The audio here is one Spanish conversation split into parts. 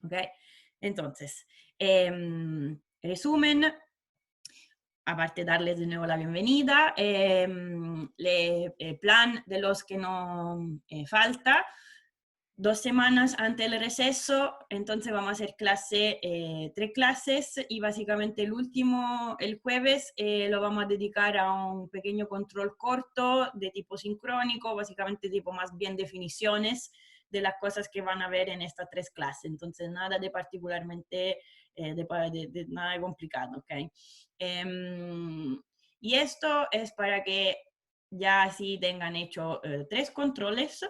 ¿ok? Entonces, resumen, aparte de darles de nuevo la bienvenida, plan de los que no falta. 2 semanas antes del receso, entonces vamos a hacer 3 clases y básicamente el jueves, lo vamos a dedicar a un pequeño control corto de tipo sincrónico, básicamente tipo más bien definiciones de las cosas que van a ver en estas 3 clases. Entonces nada de particularmente, nada de complicado, ¿ok? Y esto es para que ya así tengan hecho 3 controles.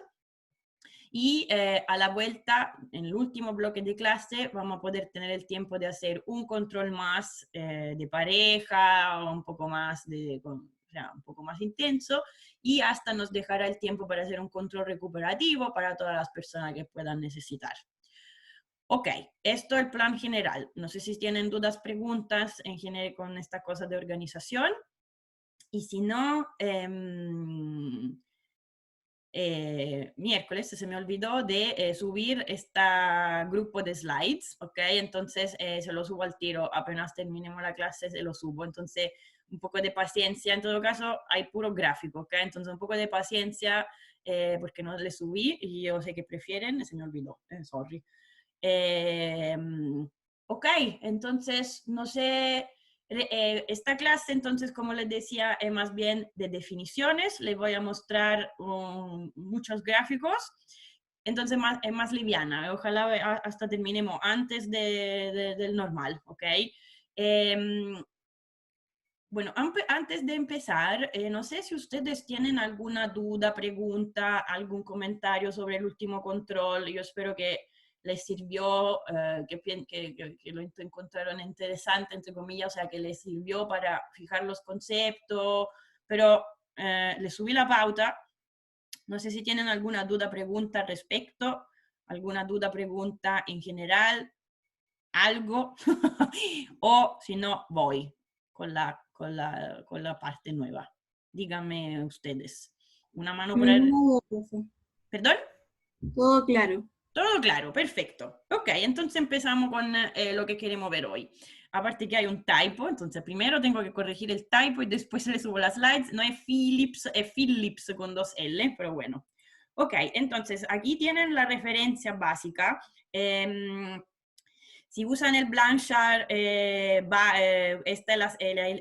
Y a la vuelta, en el último bloque de clase, vamos a poder tener el tiempo de hacer un control más de pareja, un poco más un poco más intenso, y hasta nos dejará el tiempo para hacer un control recuperativo para todas las personas que puedan necesitar. Ok, esto es el plan general. No sé si tienen dudas, preguntas en general con esta cosa de organización. Y si no, miércoles se me olvidó de subir este grupo de slides, ¿ok? Entonces se lo subo al tiro, apenas terminemos la clase se lo subo, entonces un poco de paciencia, en todo caso hay puro gráfico, ¿ok? Entonces un poco de paciencia porque no le subí y yo sé que prefieren, se me olvidó, sorry. Ok, entonces no sé... Esta clase, entonces, como les decía, es más bien de definiciones. Les voy a mostrar muchos gráficos. Entonces, es más liviana. Ojalá hasta terminemos antes del normal, ¿ok? Bueno, antes de empezar, no sé si ustedes tienen alguna duda, pregunta, algún comentario sobre el último control. Yo espero que les sirvió, que lo encontraron interesante, entre comillas, o sea, que les sirvió para fijar los conceptos, pero les subí la pauta. No sé si tienen alguna duda, pregunta al respecto, alguna duda, pregunta en general, algo, o si no, voy con la parte nueva. Díganme ustedes. Una mano por el... Ninguna duda, profe. ¿Perdón? Todo claro. Todo claro, perfecto. Ok, entonces empezamos con lo que queremos ver hoy. Aparte que hay un typo, entonces primero tengo que corregir el typo y después le subo las slides. No es Philips, es Philips con 2 L, pero bueno. Ok, entonces aquí tienen la referencia básica. Si usan el Blanchard, esta es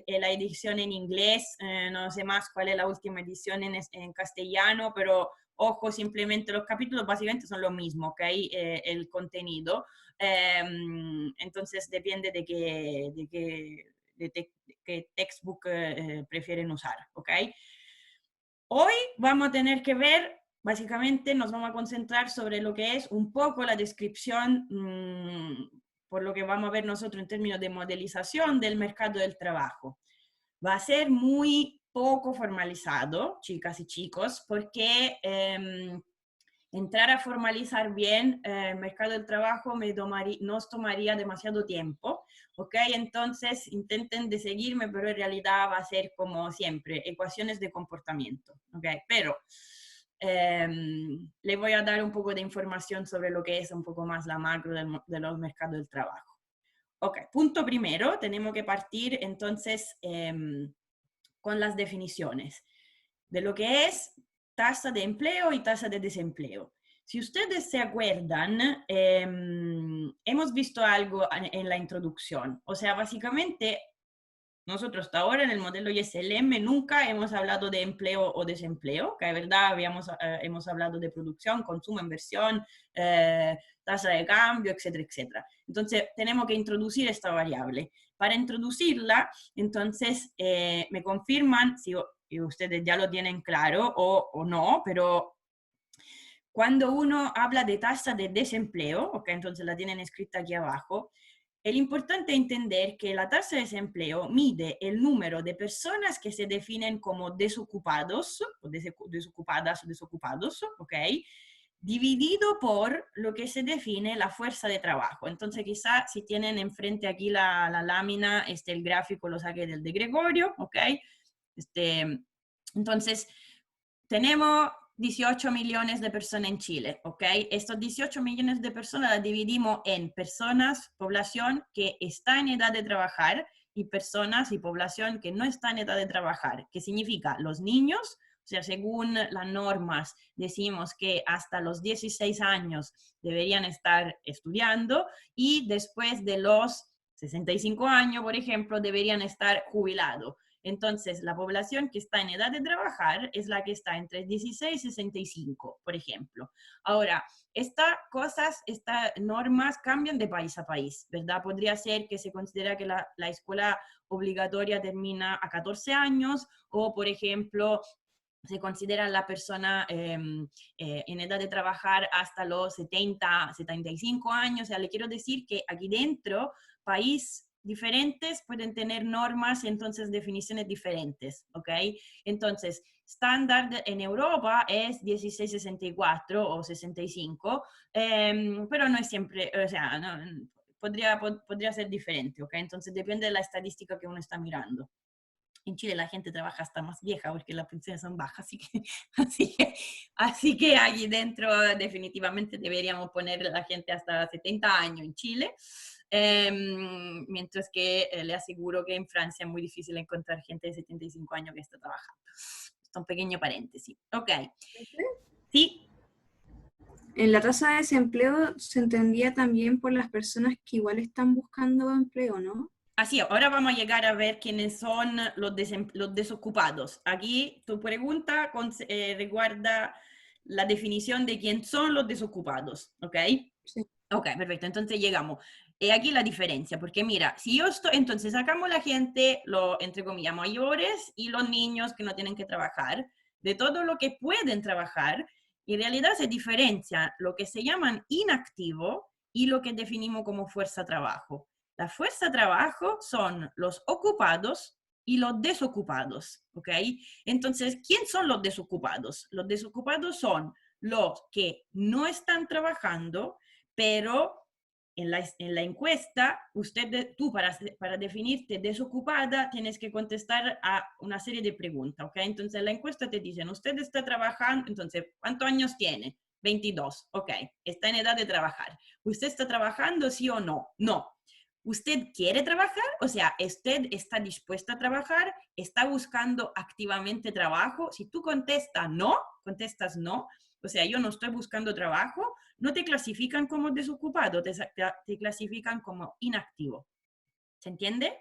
la edición en inglés, no sé más cuál es la última edición en castellano, pero ojo, simplemente los capítulos básicamente son lo mismo, ¿ok? El contenido. Entonces depende de qué textbook prefieren usar, ¿ok? Hoy vamos a tener que ver, básicamente nos vamos a concentrar sobre lo que es un poco la descripción, por lo que vamos a ver nosotros en términos de modelización del mercado del trabajo. Va a ser muy poco formalizado, chicas y chicos, porque entrar a formalizar bien el mercado del trabajo nos tomaría demasiado tiempo, ¿ok? Entonces intenten de seguirme, pero en realidad va a ser como siempre, ecuaciones de comportamiento, ¿ok? Pero le voy a dar un poco de información sobre lo que es un poco más la macro de los mercados del trabajo. Ok, punto primero, tenemos que partir entonces con las definiciones de lo que es tasa de empleo y tasa de desempleo. Si ustedes se acuerdan, hemos visto algo en la introducción. O sea, básicamente, nosotros hasta ahora en el modelo ISLM nunca hemos hablado de empleo o desempleo, que es verdad, hemos hablado de producción, consumo, inversión, tasa de cambio, etcétera, etcétera. Entonces, tenemos que introducir esta variable. Para introducirla, entonces, me confirman si ustedes ya lo tienen claro o no, pero cuando uno habla de tasa de desempleo, ok, entonces la tienen escrita aquí abajo, el importante es entender que la tasa de desempleo mide el número de personas que se definen como desocupados, o desocupadas o desocupados, ok, dividido por lo que se define la fuerza de trabajo. Entonces, quizá si tienen enfrente aquí la lámina, el gráfico lo saqué del de Gregorio, ok. Entonces, tenemos 18 millones de personas en Chile, ¿ok? Estos 18 millones de personas las dividimos en personas, población que está en edad de trabajar y personas y población que no está en edad de trabajar, que significa los niños, o sea, según las normas decimos que hasta los 16 años deberían estar estudiando y después de los 65 años, por ejemplo, deberían estar jubilados. Entonces, la población que está en edad de trabajar es la que está entre 16 y 65, por ejemplo. Ahora, estas cosas, estas normas cambian de país a país, ¿verdad? Podría ser que se considera que la escuela obligatoria termina a 14 años o, por ejemplo, se considera la persona en edad de trabajar hasta los 70, 75 años. O sea, le quiero decir que aquí dentro, país diferentes pueden tener normas, entonces definiciones diferentes, ¿ok? Entonces, estándar en Europa es 1664 o 65, pero no es siempre, o sea, no, podría ser diferente, ¿ok? Entonces depende de la estadística que uno está mirando. En Chile la gente trabaja hasta más vieja porque las pensiones son bajas, así que aquí dentro definitivamente deberíamos poner a la gente hasta 70 años en Chile, mientras que le aseguro que en Francia es muy difícil encontrar gente de 75 años que está trabajando. Esto es un pequeño paréntesis. Ok. Sí. En la tasa de desempleo se entendía también por las personas que igual están buscando empleo, ¿no? Así, ahora vamos a llegar a ver quiénes son los desocupados. Aquí tu pregunta recuerda la definición de quién son los desocupados, ¿ok? Sí. Ok, perfecto, entonces llegamos. Aquí la diferencia, porque mira, si yo estoy, entonces sacamos la gente, entre comillas, mayores y los niños que no tienen que trabajar, de todo lo que pueden trabajar, y en realidad se diferencia lo que se llaman inactivo y lo que definimos como fuerza trabajo. La fuerza trabajo son los ocupados y los desocupados, ¿ok? Entonces, ¿quién son los desocupados? Los desocupados son los que no están trabajando, pero en la encuesta, tú para definirte desocupada tienes que contestar a una serie de preguntas, ¿ok? Entonces, en la encuesta te dicen, ¿usted está trabajando? Entonces, ¿cuántos años tiene? 22, ok, está en edad de trabajar. ¿Usted está trabajando, sí o no? No. ¿Usted quiere trabajar? O sea, ¿usted está dispuesta a trabajar? ¿Está buscando activamente trabajo? Si tú contestas no, o sea, yo no estoy buscando trabajo, no te clasifican como desocupado, te clasifican como inactivo. ¿Se entiende?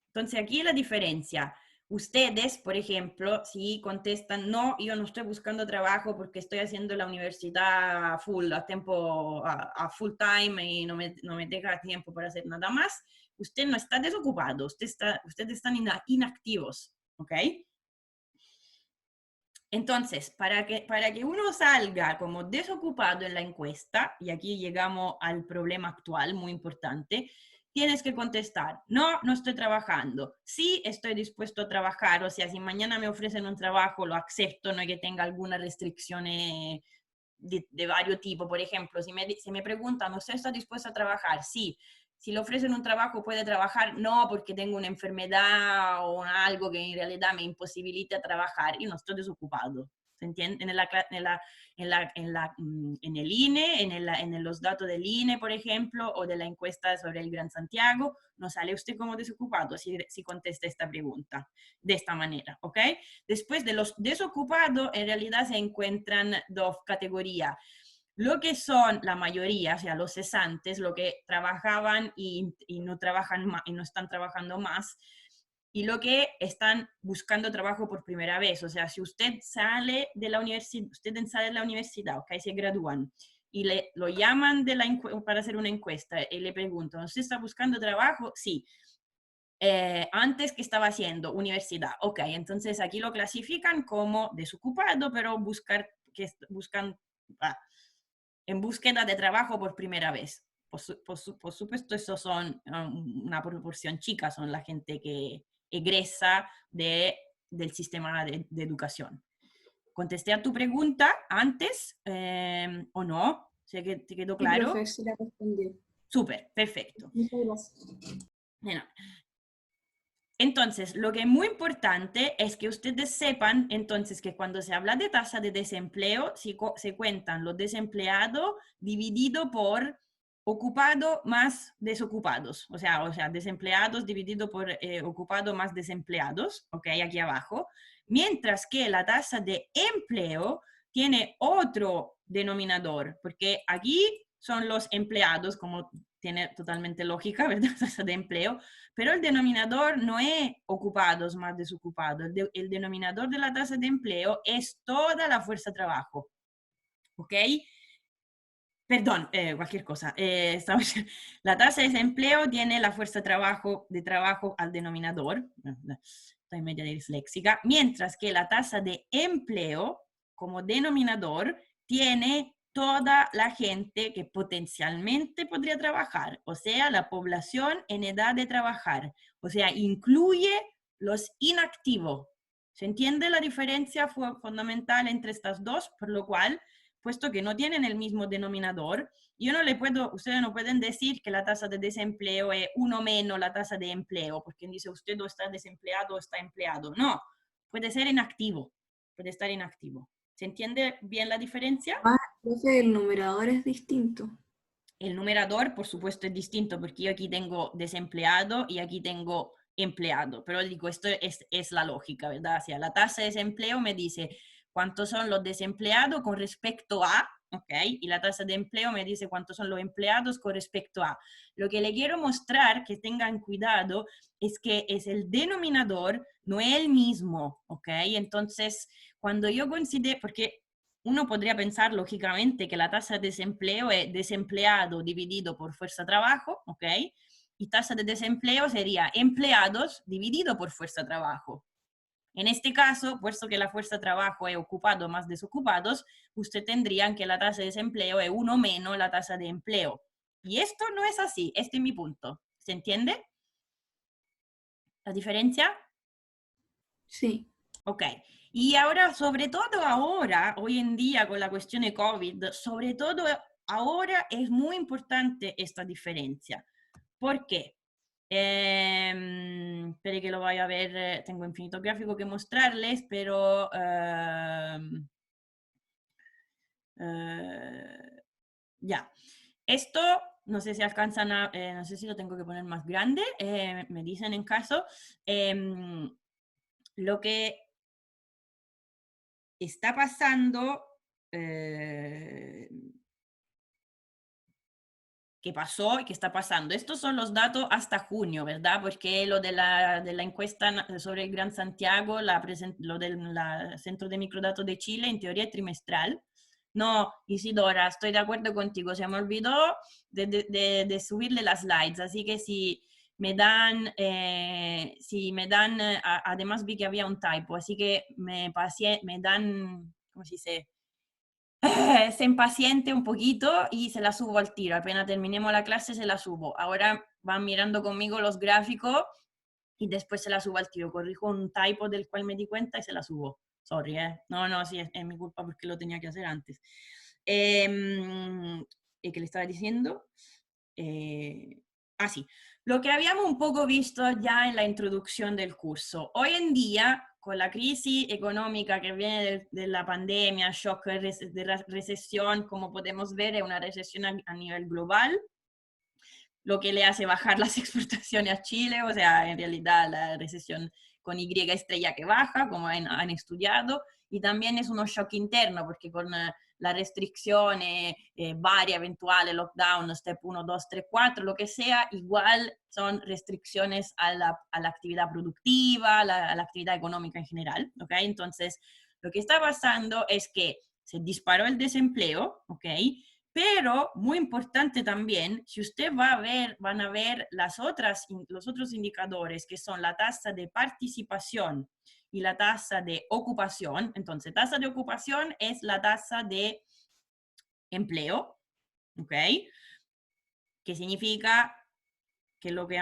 Entonces, aquí la diferencia. Ustedes, por ejemplo, si contestan, no, yo no estoy buscando trabajo porque estoy haciendo la universidad full, a full time y no me deja tiempo para hacer nada más, usted no está desocupado, ustedes están inactivos, ¿ok? Entonces, para que uno salga como desocupado en la encuesta, y aquí llegamos al problema actual, muy importante, tienes que contestar, no, no estoy trabajando, sí estoy dispuesto a trabajar, o sea, si mañana me ofrecen un trabajo, lo acepto, no hay que tenga alguna restricción de varios tipos. Por ejemplo, si me preguntan, ¿usted está dispuesto a trabajar? Sí. Si le ofrecen un trabajo, ¿puede trabajar? No, porque tengo una enfermedad o algo que en realidad me imposibilita trabajar y no estoy desocupado. ¿Se entiende? En el INE, en los datos del INE, por ejemplo, o de la encuesta sobre el Gran Santiago, no sale usted como desocupado si contesta esta pregunta de esta manera, ¿ok? Después de los desocupados, en realidad se encuentran dos categorías. Lo que son la mayoría, o sea, los cesantes, lo que trabajaban y no trabajan más, y no están trabajando más, y lo que están buscando trabajo por primera vez. O sea, si usted sale de la universidad, ok, se gradúan, y lo llaman para hacer una encuesta y le preguntan, ¿usted está buscando trabajo? Sí. Antes que estaba haciendo universidad, ok, entonces aquí lo clasifican como desocupado, pero buscan en búsqueda de trabajo por primera vez. Por supuesto, eso son una proporción chica, son la gente que egresa del sistema de educación. ¿Contesté a tu pregunta antes o no? ¿Se ¿Te quedó Sí, claro? profe, sí la respondí. Súper, perfecto. Muchas gracias. Bueno, Entonces, lo que es muy importante es que ustedes sepan entonces que cuando se habla de tasa de desempleo, se cuentan los desempleados dividido por ocupado más desocupados, o sea, desempleados dividido por ocupado más desempleados, ok, aquí abajo, mientras que la tasa de empleo tiene otro denominador, porque aquí son los empleados, como tiene totalmente lógica, ¿verdad? Tasa de empleo, pero el denominador no es ocupados más desocupados. El denominador de la tasa de empleo es toda la fuerza de trabajo. ¿Ok? Perdón, cualquier cosa. La tasa de desempleo tiene la fuerza de trabajo al denominador. Estoy media disléxica. Mientras que la tasa de empleo como denominador tiene toda la gente que potencialmente podría trabajar, o sea, la población en edad de trabajar, o sea, incluye los inactivos. ¿Se entiende la diferencia fundamental entre estas dos? Por lo cual, puesto que no tienen el mismo denominador, ustedes no pueden decir que la tasa de desempleo es uno menos la tasa de empleo, porque dice usted o está desempleado o está empleado. No, puede ser inactivo, puede estar inactivo. ¿Se entiende bien la diferencia? Ah, profe, el numerador es distinto. El numerador, por supuesto, es distinto porque yo aquí tengo desempleado y aquí tengo empleado, pero digo, esto es la lógica, ¿verdad? O sea, la tasa de desempleo me dice cuántos son los desempleados con respecto a, ¿ok? Y la tasa de empleo me dice cuántos son los empleados con respecto a. Lo que le quiero mostrar, que tengan cuidado, es que es el denominador, no es el mismo, ¿ok? Entonces, cuando yo considero, porque uno podría pensar lógicamente que la tasa de desempleo es desempleado dividido por fuerza de trabajo, ¿ok? Y tasa de desempleo sería empleados dividido por fuerza de trabajo. En este caso, puesto que la fuerza de trabajo es ocupado más desocupados, usted tendría que la tasa de desempleo es uno menos la tasa de empleo. Y esto no es así, este es mi punto. ¿Se entiende la diferencia? Sí. Ok. Y ahora, sobre todo ahora, hoy en día con la cuestión de COVID, sobre todo ahora es muy importante esta diferencia. ¿Por qué? Espere que lo vaya a ver, tengo infinito gráfico que mostrarles, pero ya. Esto, no sé si alcanzan a, no sé si lo tengo que poner más grande, me dicen en caso. Lo que está pasando, que pasó y que está pasando. Estos son los datos hasta junio, ¿verdad? Porque lo de la encuesta sobre el Gran Santiago, lo del Centro de Microdatos de Chile, en teoría es trimestral. No, Isidora, estoy de acuerdo contigo. Se me olvidó de subirle las slides, así que además vi que había un typo, así que me dan, ¿cómo se dice? Se impaciente un poquito y se la subo al tiro. Apenas terminemos la clase, se la subo. Ahora van mirando conmigo los gráficos y después se la subo al tiro. Corrijo un typo del cual me di cuenta y se la subo. Sorry, ¿eh? No, no, sí, es mi culpa porque lo tenía que hacer antes. ¿Qué le estaba diciendo? Sí. Lo que habíamos un poco visto ya en la introducción del curso. Hoy en día, con la crisis económica que viene de la pandemia, shock de la recesión, como podemos ver, es una recesión a nivel global, lo que le hace bajar las exportaciones a Chile, o sea, en realidad la recesión con Y estrella que baja, como han estudiado, y también es un shock interno, porque con las restricciones, varias eventuales, lockdown, step 1, 2, 3, 4, lo que sea, igual son restricciones a la actividad productiva, a la actividad económica en general, ¿ok? Entonces, lo que está pasando es que se disparó el desempleo, ¿ok? Pero, muy importante también, si usted van a ver los otros indicadores, que son la tasa de participación y la tasa de ocupación. Entonces, tasa de ocupación es la tasa de empleo, ¿ok? Que significa que lo que,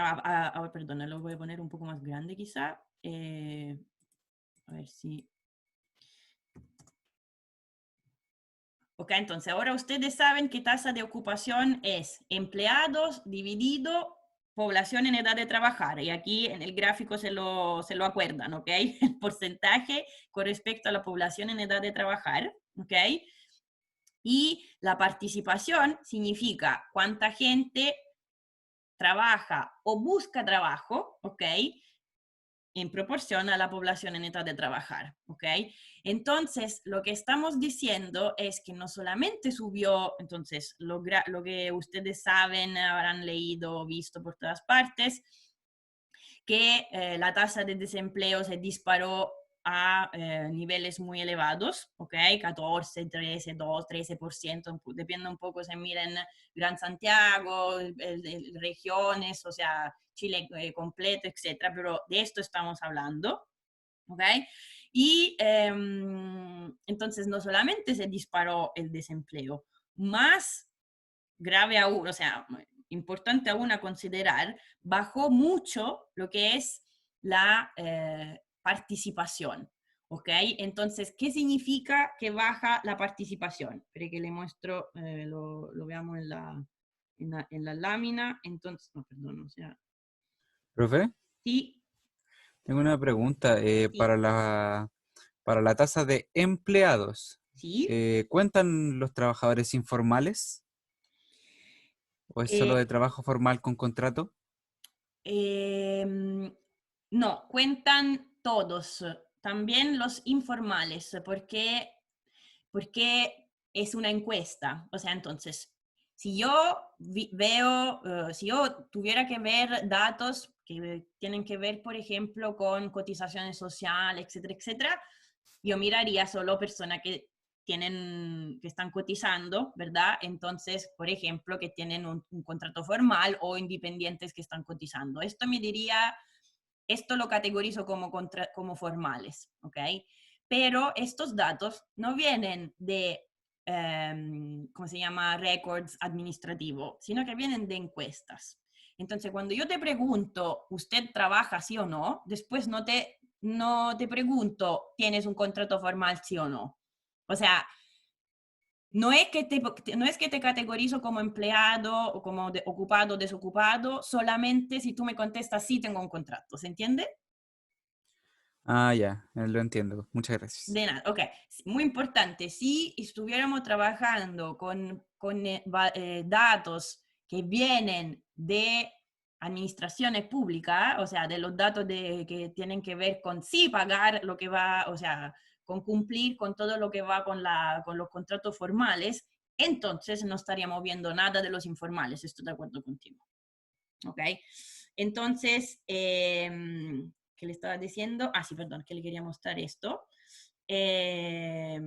perdón, lo voy a poner un poco más grande quizá. A ver si... Ok, entonces ahora ustedes saben que tasa de ocupación es empleados dividido población en edad de trabajar, y aquí en el gráfico se lo acuerdan, ¿ok? El porcentaje con respecto a la población en edad de trabajar, ¿ok? Y la participación significa cuánta gente trabaja o busca trabajo, ¿ok? En proporción a la población en edad de trabajar, ¿ok? Entonces, lo que estamos diciendo es que no solamente subió, entonces, lo que ustedes saben, habrán leído, visto por todas partes, que la tasa de desempleo se disparó a niveles muy elevados, ¿ok? 14, 13, 2, 13%, depende un poco se miren Gran Santiago, regiones, o sea, Chile completo, etcétera, pero de esto estamos hablando, ¿ok? Y entonces no solamente se disparó el desempleo, más grave aún, o sea, importante aún a considerar, bajó mucho lo que es la participación, ¿ok? Entonces, ¿qué significa que baja la participación? Espere que le muestro, lo veamos en la lámina, entonces, no, perdón, o sea, Profe, sí, tengo una pregunta sí, para la tasa de empleados. sí. ¿Cuentan los trabajadores informales o es solo Eh, de trabajo formal con contrato? no, cuentan todos, también los informales, porque es una encuesta. O sea, entonces, si yo veo, si yo tuviera que ver datos que tienen que ver, por ejemplo, con cotizaciones sociales, etcétera, etcétera, yo miraría solo personas que están cotizando, ¿verdad? Entonces, por ejemplo, que tienen un contrato formal o independientes que están cotizando. Esto lo categorizo como formales, ¿ok? Pero estos datos no vienen de, ¿cómo se llama? Records administrativo, sino que vienen de encuestas. Entonces, cuando yo te pregunto, ¿usted trabaja sí o no? Después no te pregunto, ¿tienes un contrato formal sí o no? O sea, no es que te categorizo como empleado o como ocupado o desocupado, solamente si tú me contestas sí tengo un contrato, ¿se entiende? Ah, ya, lo entiendo. Muchas gracias. De nada, ok. Muy importante, si estuviéramos trabajando con datos que vienen de administraciones públicas, o sea, de los datos que tienen que ver con sí pagar lo que va, o sea, con cumplir con todo lo que va con los contratos formales, entonces no estaríamos viendo nada de los informales, estoy de acuerdo contigo. ¿Ok? Entonces, ¿qué le estaba diciendo? Ah, sí, perdón, que le quería mostrar esto. Eh,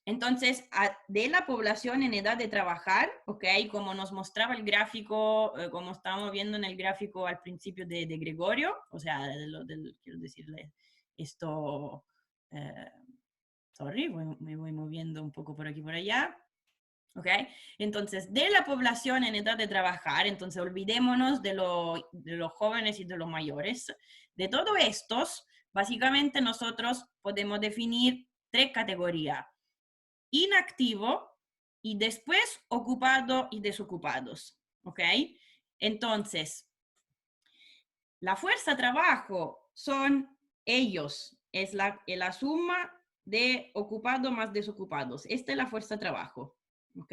entonces, de la población en edad de trabajar, ¿ok? Como nos mostraba el gráfico, como estábamos viendo en el gráfico al principio de Gregorio, o sea, quiero decirle esto, eh, sorry, me voy moviendo un poco por aquí y por allá. ¿Ok? Entonces, de la población en edad de trabajar, entonces olvidémonos de los jóvenes y de los mayores. De todos estos, básicamente nosotros podemos definir tres categorías: inactivo y después ocupado y desocupados. ¿Ok? Entonces, la fuerza trabajo son ellos, es la suma de ocupados más desocupados. Esta es la fuerza trabajo. ¿Ok?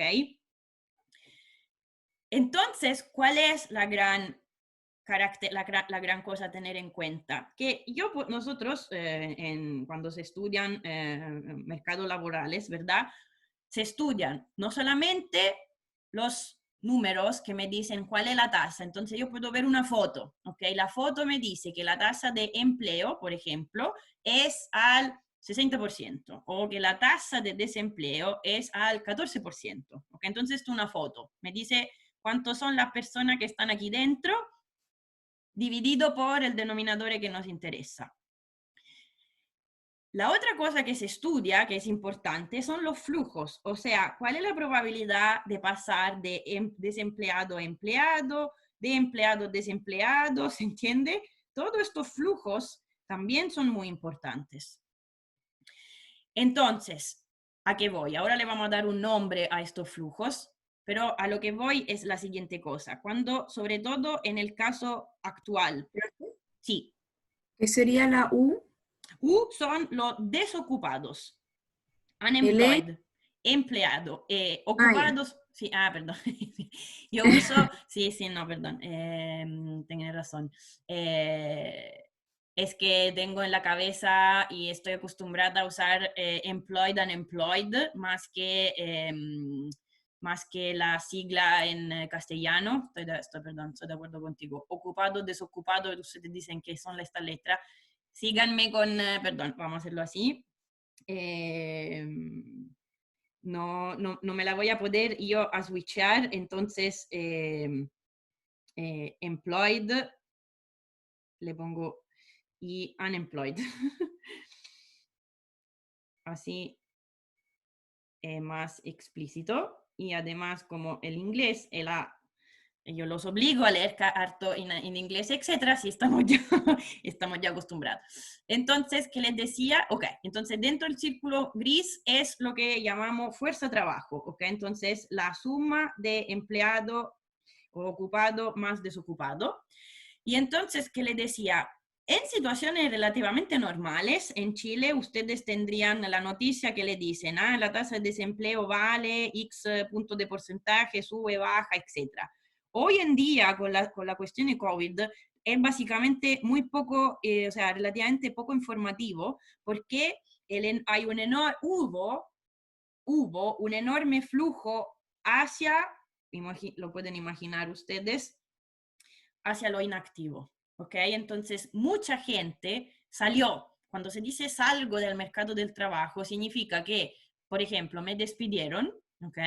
Entonces, ¿cuál es la gran cosa a tener en cuenta? Que nosotros, cuando se estudian mercados laborales, ¿verdad? Se estudian no solamente los números que me dicen cuál es la tasa. Entonces yo puedo ver una foto, ¿ok? La foto me dice que la tasa de empleo, por ejemplo, es al 60%, o que la tasa de desempleo es al 14%. ¿Ok? Entonces, una foto me dice cuántos son las personas que están aquí dentro, dividido por el denominador que nos interesa. La otra cosa que se estudia, que es importante, son los flujos, o sea, cuál es la probabilidad de pasar de desempleado a empleado, de empleado a desempleado, ¿se entiende? Todos estos flujos también son muy importantes. Entonces, ¿a qué voy? Ahora le vamos a dar un nombre a estos flujos, pero a lo que voy es la siguiente cosa. Cuando, sobre todo en el caso actual, sí, ¿Qué sería la U? son los desocupados, L. unemployed, empleado, Ya. ocupados, sí, perdón, yo uso, sí, no, perdón, tenés razón. Es que tengo en la cabeza y estoy acostumbrada a usar employed, unemployed, más que la sigla en castellano. Perdón, estoy de acuerdo contigo. Ocupado, desocupado, ustedes dicen que son estas letras. Síganme con, perdón, vamos a hacerlo así. No me la voy a poder yo a switchar, entonces employed, le pongo y unemployed. Así más explícito. Y además, como el inglés, yo los obligo a leer harto en inglés, etcétera, si estamos ya, estamos ya acostumbrados. Entonces, ¿qué les decía? Ok, entonces dentro del círculo gris es lo que llamamos fuerza-trabajo, ok, entonces la suma de empleado o ocupado más desocupado. Y entonces, ¿qué les decía? En situaciones relativamente normales, en Chile, ustedes tendrían la noticia que le dicen, la tasa de desempleo vale X puntos de porcentaje, sube, baja, etcétera. Hoy en día, con la cuestión de COVID, es básicamente muy poco, o sea, relativamente poco informativo, porque hay hubo un enorme flujo hacia, lo pueden imaginar ustedes, hacia lo inactivo, ¿ok? Entonces, mucha gente salió. Cuando se dice salgo del mercado del trabajo, significa que, por ejemplo, me despidieron, ¿ok?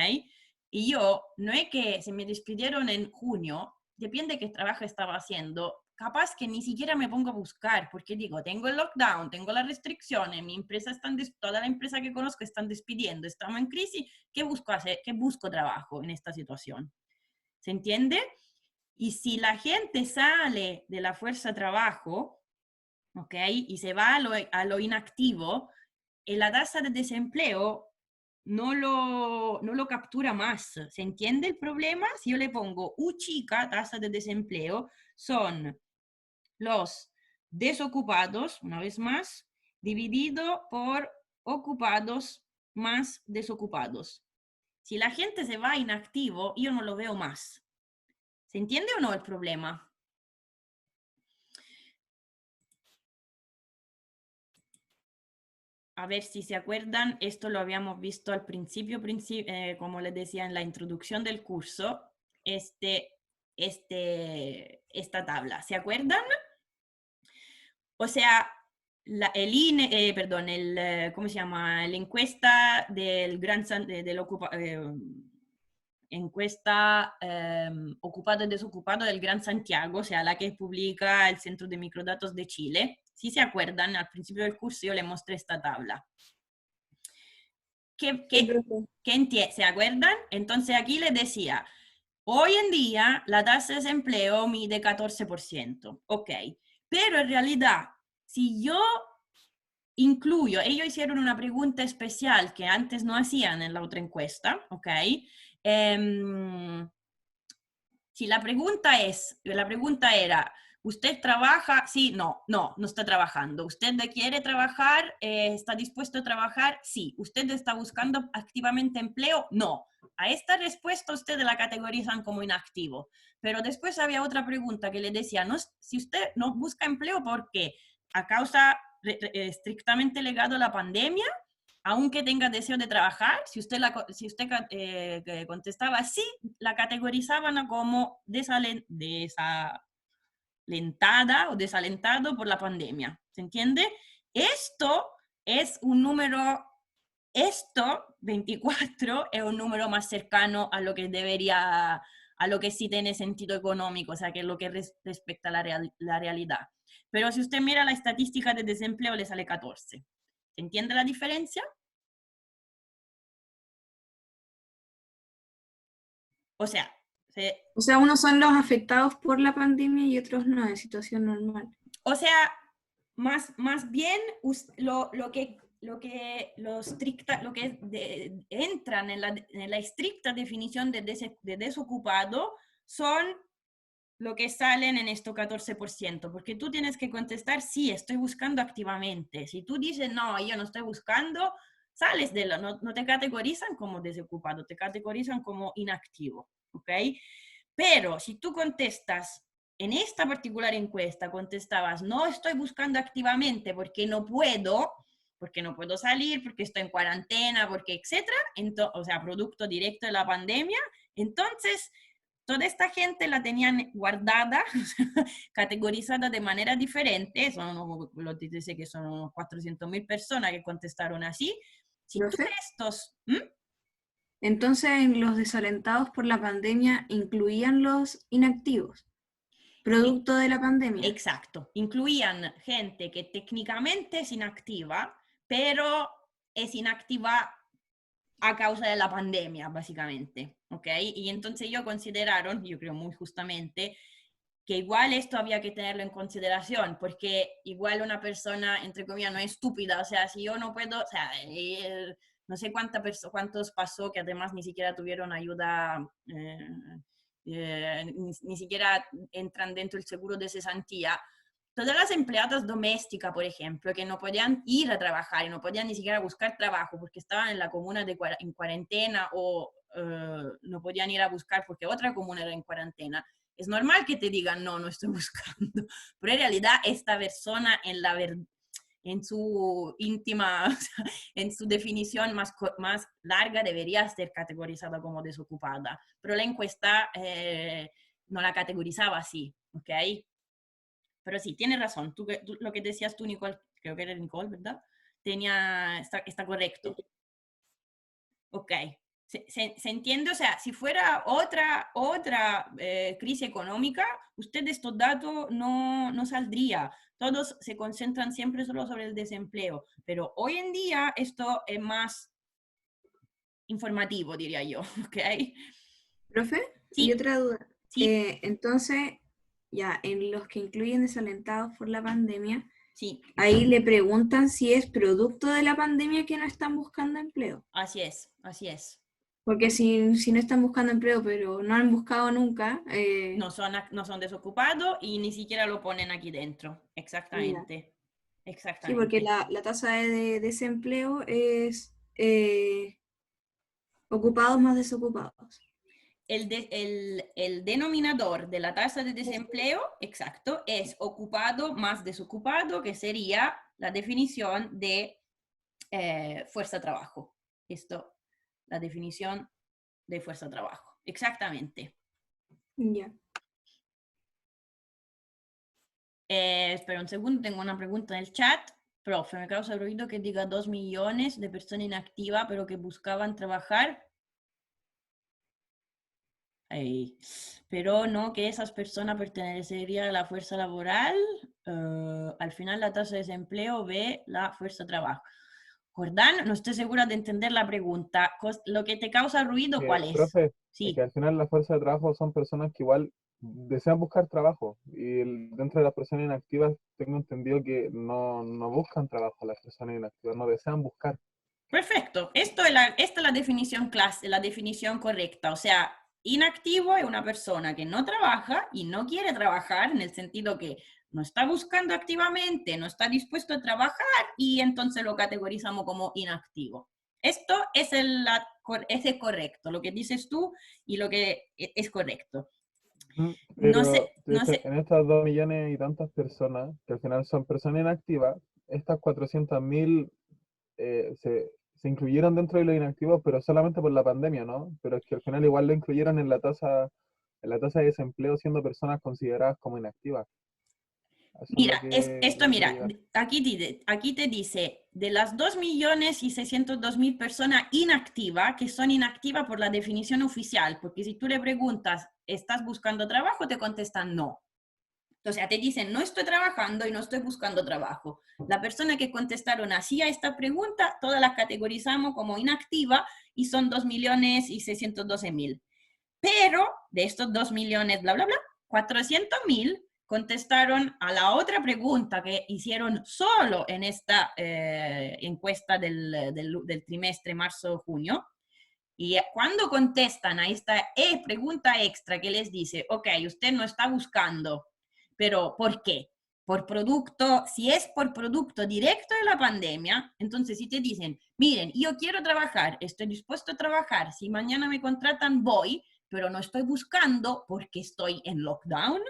Y yo, no es que se me despidieron en junio, depende de qué trabajo estaba haciendo, capaz que ni siquiera me pongo a buscar, porque digo, tengo el lockdown, tengo las restricciones, mi empresa toda la empresa que conozco están despidiendo, estamos en crisis, ¿qué busco hacer? ¿Qué busco trabajo en esta situación? ¿Se entiende? Y si la gente sale de la fuerza de trabajo, ¿ok? Y se va a lo inactivo, la tasa de desempleo no lo captura más. ¿Se entiende el problema? Si yo le pongo U chica, tasa de desempleo, son los desocupados, una vez más, dividido por ocupados más desocupados. Si la gente se va inactivo, yo no lo veo más. ¿Se entiende o no el problema? A ver si se acuerdan, esto lo habíamos visto al principio, como les decía en la introducción del curso, esta tabla. ¿Se acuerdan? O sea, el INE, perdón, ¿cómo se llama? La encuesta del encuesta ocupado y desocupado del Gran Santiago, o sea, la que publica el Centro de Microdatos de Chile. Si se acuerdan, al principio del curso yo le mostré esta tabla. ¿Se acuerdan? Entonces aquí les decía, hoy en día la tasa de desempleo mide 14%, ok, pero en realidad, si yo incluyo, ellos hicieron una pregunta especial que antes no hacían en la otra encuesta, ok, si la pregunta era, ¿usted trabaja? Sí, no está trabajando. ¿Usted quiere trabajar? ¿Está dispuesto a trabajar? Sí. ¿Usted está buscando activamente empleo? No. A esta respuesta ustedes la categorizan como inactivo. Pero después había otra pregunta que le decía, si usted no busca empleo, ¿por qué? A causa estrictamente ligado a la pandemia, aunque tenga deseo de trabajar, si usted contestaba sí, la categorizaban como desalentada o desalentado por la pandemia. ¿Se entiende? Esto es un número, 24, es un número más cercano a lo que debería, a lo que sí tiene sentido económico, o sea, que es lo que respecta a la realidad. Pero si usted mira la estadística de desempleo, le sale 14. ¿Se entiende la diferencia? O sea, O sea, unos son los afectados por la pandemia y otros no, en situación normal. o sea, más bien entran en la estricta definición de desocupado son lo que salen en esto 14%, porque tú tienes que contestar, sí, estoy buscando activamente. Si tú dices, no, yo no estoy buscando, sales no te categorizan como desocupado, te categorizan como inactivo, ¿ok? Pero si tú contestas, en esta particular encuesta contestabas, no estoy buscando activamente porque no puedo salir, porque estoy en cuarentena, porque etcétera, o sea, producto directo de la pandemia, entonces toda esta gente la tenían guardada, categorizada de manera diferente, lo dice que son unos 400.000 personas que contestaron así. Si tú ¿Profe? estos... Entonces, en los desalentados por la pandemia incluían los inactivos, producto de la pandemia. Exacto, incluían gente que técnicamente es inactiva, pero es inactiva a causa de la pandemia, básicamente, ¿ok? Y entonces ellos consideraron, yo creo muy justamente, que igual esto había que tenerlo en consideración, porque igual una persona, entre comillas, no es estúpida, o sea, si yo no puedo, o sea, no sé cuántos pasó que además ni siquiera tuvieron ayuda, ni siquiera entran dentro del seguro de cesantía. Todas las empleadas domésticas, por ejemplo, que no podían ir a trabajar y no podían ni siquiera buscar trabajo porque estaban en la comuna en cuarentena o no podían ir a buscar porque otra comuna era en cuarentena. Es normal que te digan, no, no estoy buscando, pero en realidad esta persona en su íntima, o sea, en su definición más larga debería ser categorizada como desocupada, pero la encuesta no la categorizaba así, ¿ok? Pero sí, tienes razón, lo que decías tú, Nicole, creo que era Nicole, ¿verdad? Está correcto. Ok. Se entiende, o sea, si fuera otra crisis económica, usted de estos datos no saldría. Todos se concentran siempre solo sobre el desempleo, pero hoy en día esto es más informativo, diría yo, ¿ok? ¿Profe? Y Sí, otra duda. sí, Entonces, ya, en los que incluyen desalentados por la pandemia, sí, ahí le preguntan si es producto de la pandemia que no están buscando empleo. así es, así es. Porque si no están buscando empleo, pero no han buscado nunca, No son desocupados y ni siquiera lo ponen aquí dentro. ya. Exactamente. Sí, porque Exactamente. la tasa de desempleo es ocupados más desocupados. El denominador de la tasa de desempleo, exacto, es ocupado más desocupado, que sería la definición de fuerza trabajo. Esto, la definición de fuerza trabajo. Exactamente. Ya. Espera un segundo, tengo una pregunta en el chat. Profe, me causa ruido que diga 2 millones de personas inactivas, pero que buscaban trabajar. Pero no que esas personas pertenecerían a la fuerza laboral. Al final la tasa de desempleo ve la fuerza de trabajo. Jordán, no estoy segura de entender la pregunta. ¿Lo que te causa ruido, cuál es? Profe, es que Sí, al final la fuerza de trabajo son personas que igual desean buscar trabajo y dentro de las personas inactivas tengo entendido que no buscan trabajo, las personas inactivas no desean buscar. perfecto. Esta es la definición la definición correcta. O sea, inactivo es una persona que no trabaja y no quiere trabajar en el sentido que no está buscando activamente, no está dispuesto a trabajar y entonces lo categorizamos como inactivo. Esto es es correcto, lo que dices tú y lo que es correcto. No sé, Pero no sé, en estas 2 millones y tantas personas, que al final son personas inactivas, estas 400.000 se incluyeron dentro de los inactivos, pero solamente por la pandemia, ¿no? Pero es que al final igual lo incluyeron en la tasa de desempleo siendo personas consideradas como inactivas. Eso es mira, lo que quiero mira, llegar. aquí te dice, de las 2.602.000 personas inactivas, que son inactivas por la definición oficial, porque si tú le preguntas, ¿estás buscando trabajo? Te contestan no. O sea, te dicen, no estoy trabajando y no estoy buscando trabajo. La persona que contestaron así a esta pregunta, todas las categorizamos como inactiva y son 2.612.000. Pero de estos 2 millones, bla, bla, bla, 400.000 contestaron a la otra pregunta que hicieron solo en esta encuesta del trimestre marzo-junio. Y cuando contestan a esta pregunta extra que les dice, ok, usted no está buscando, pero ¿por qué? Por producto, si es por producto directo de la pandemia, entonces si te dicen, miren, yo quiero trabajar, estoy dispuesto a trabajar, si mañana me contratan voy, pero no estoy buscando porque estoy en lockdown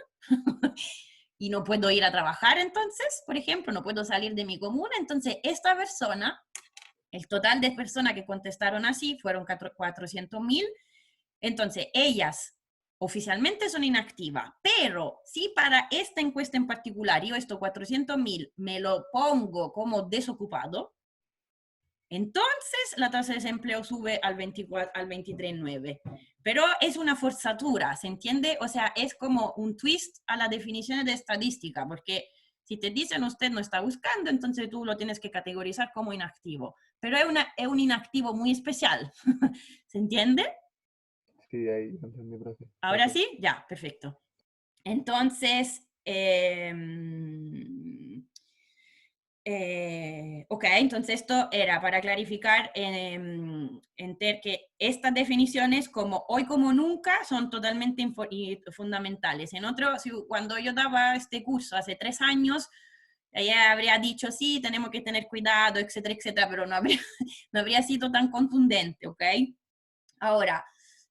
y no puedo ir a trabajar entonces, por ejemplo, no puedo salir de mi comuna, entonces esta persona, el total de personas que contestaron así fueron 400.000, entonces ellas oficialmente son inactivas, pero si para esta encuesta en particular yo estos 400.000 me lo pongo como desocupado, entonces la tasa de desempleo sube al 23,9. Pero es una forzatura, ¿se entiende? O sea, es como un twist a las definiciones de estadística, porque si te dicen usted no está buscando, entonces tú lo tienes que categorizar como inactivo. Pero es un inactivo muy especial, ¿se entiende? Sí, ahí entendí, profe. ¿Ahora Gracias. sí? Ya, perfecto. Entonces, ok, entonces esto era para clarificar que estas definiciones, como hoy como nunca, son totalmente fundamentales. Cuando yo daba este curso hace 3 años, ella habría dicho, sí, tenemos que tener cuidado, etcétera, etcétera, pero no habría sido tan contundente, ¿ok? Ahora,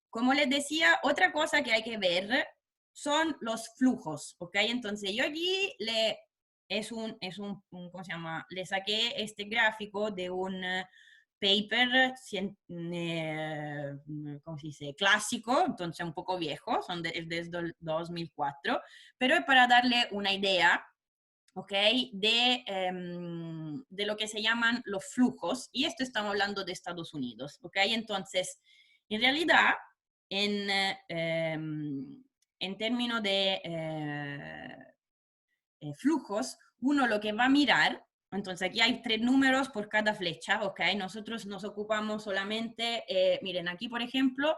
como les decía, otra cosa que hay que ver son los flujos, ¿ok? Entonces yo allí ¿cómo se llama? Le saqué este gráfico de un paper, ¿cómo se dice? Clásico, entonces un poco viejo, es desde el 2004, pero es para darle una idea, ¿ok? De lo que se llaman los flujos, y esto estamos hablando de Estados Unidos, ¿ok? Entonces, en realidad, en términos de flujos, uno lo que va a mirar, entonces aquí hay 3 números por cada flecha, ¿ok? Nosotros nos ocupamos solamente, miren, aquí por ejemplo,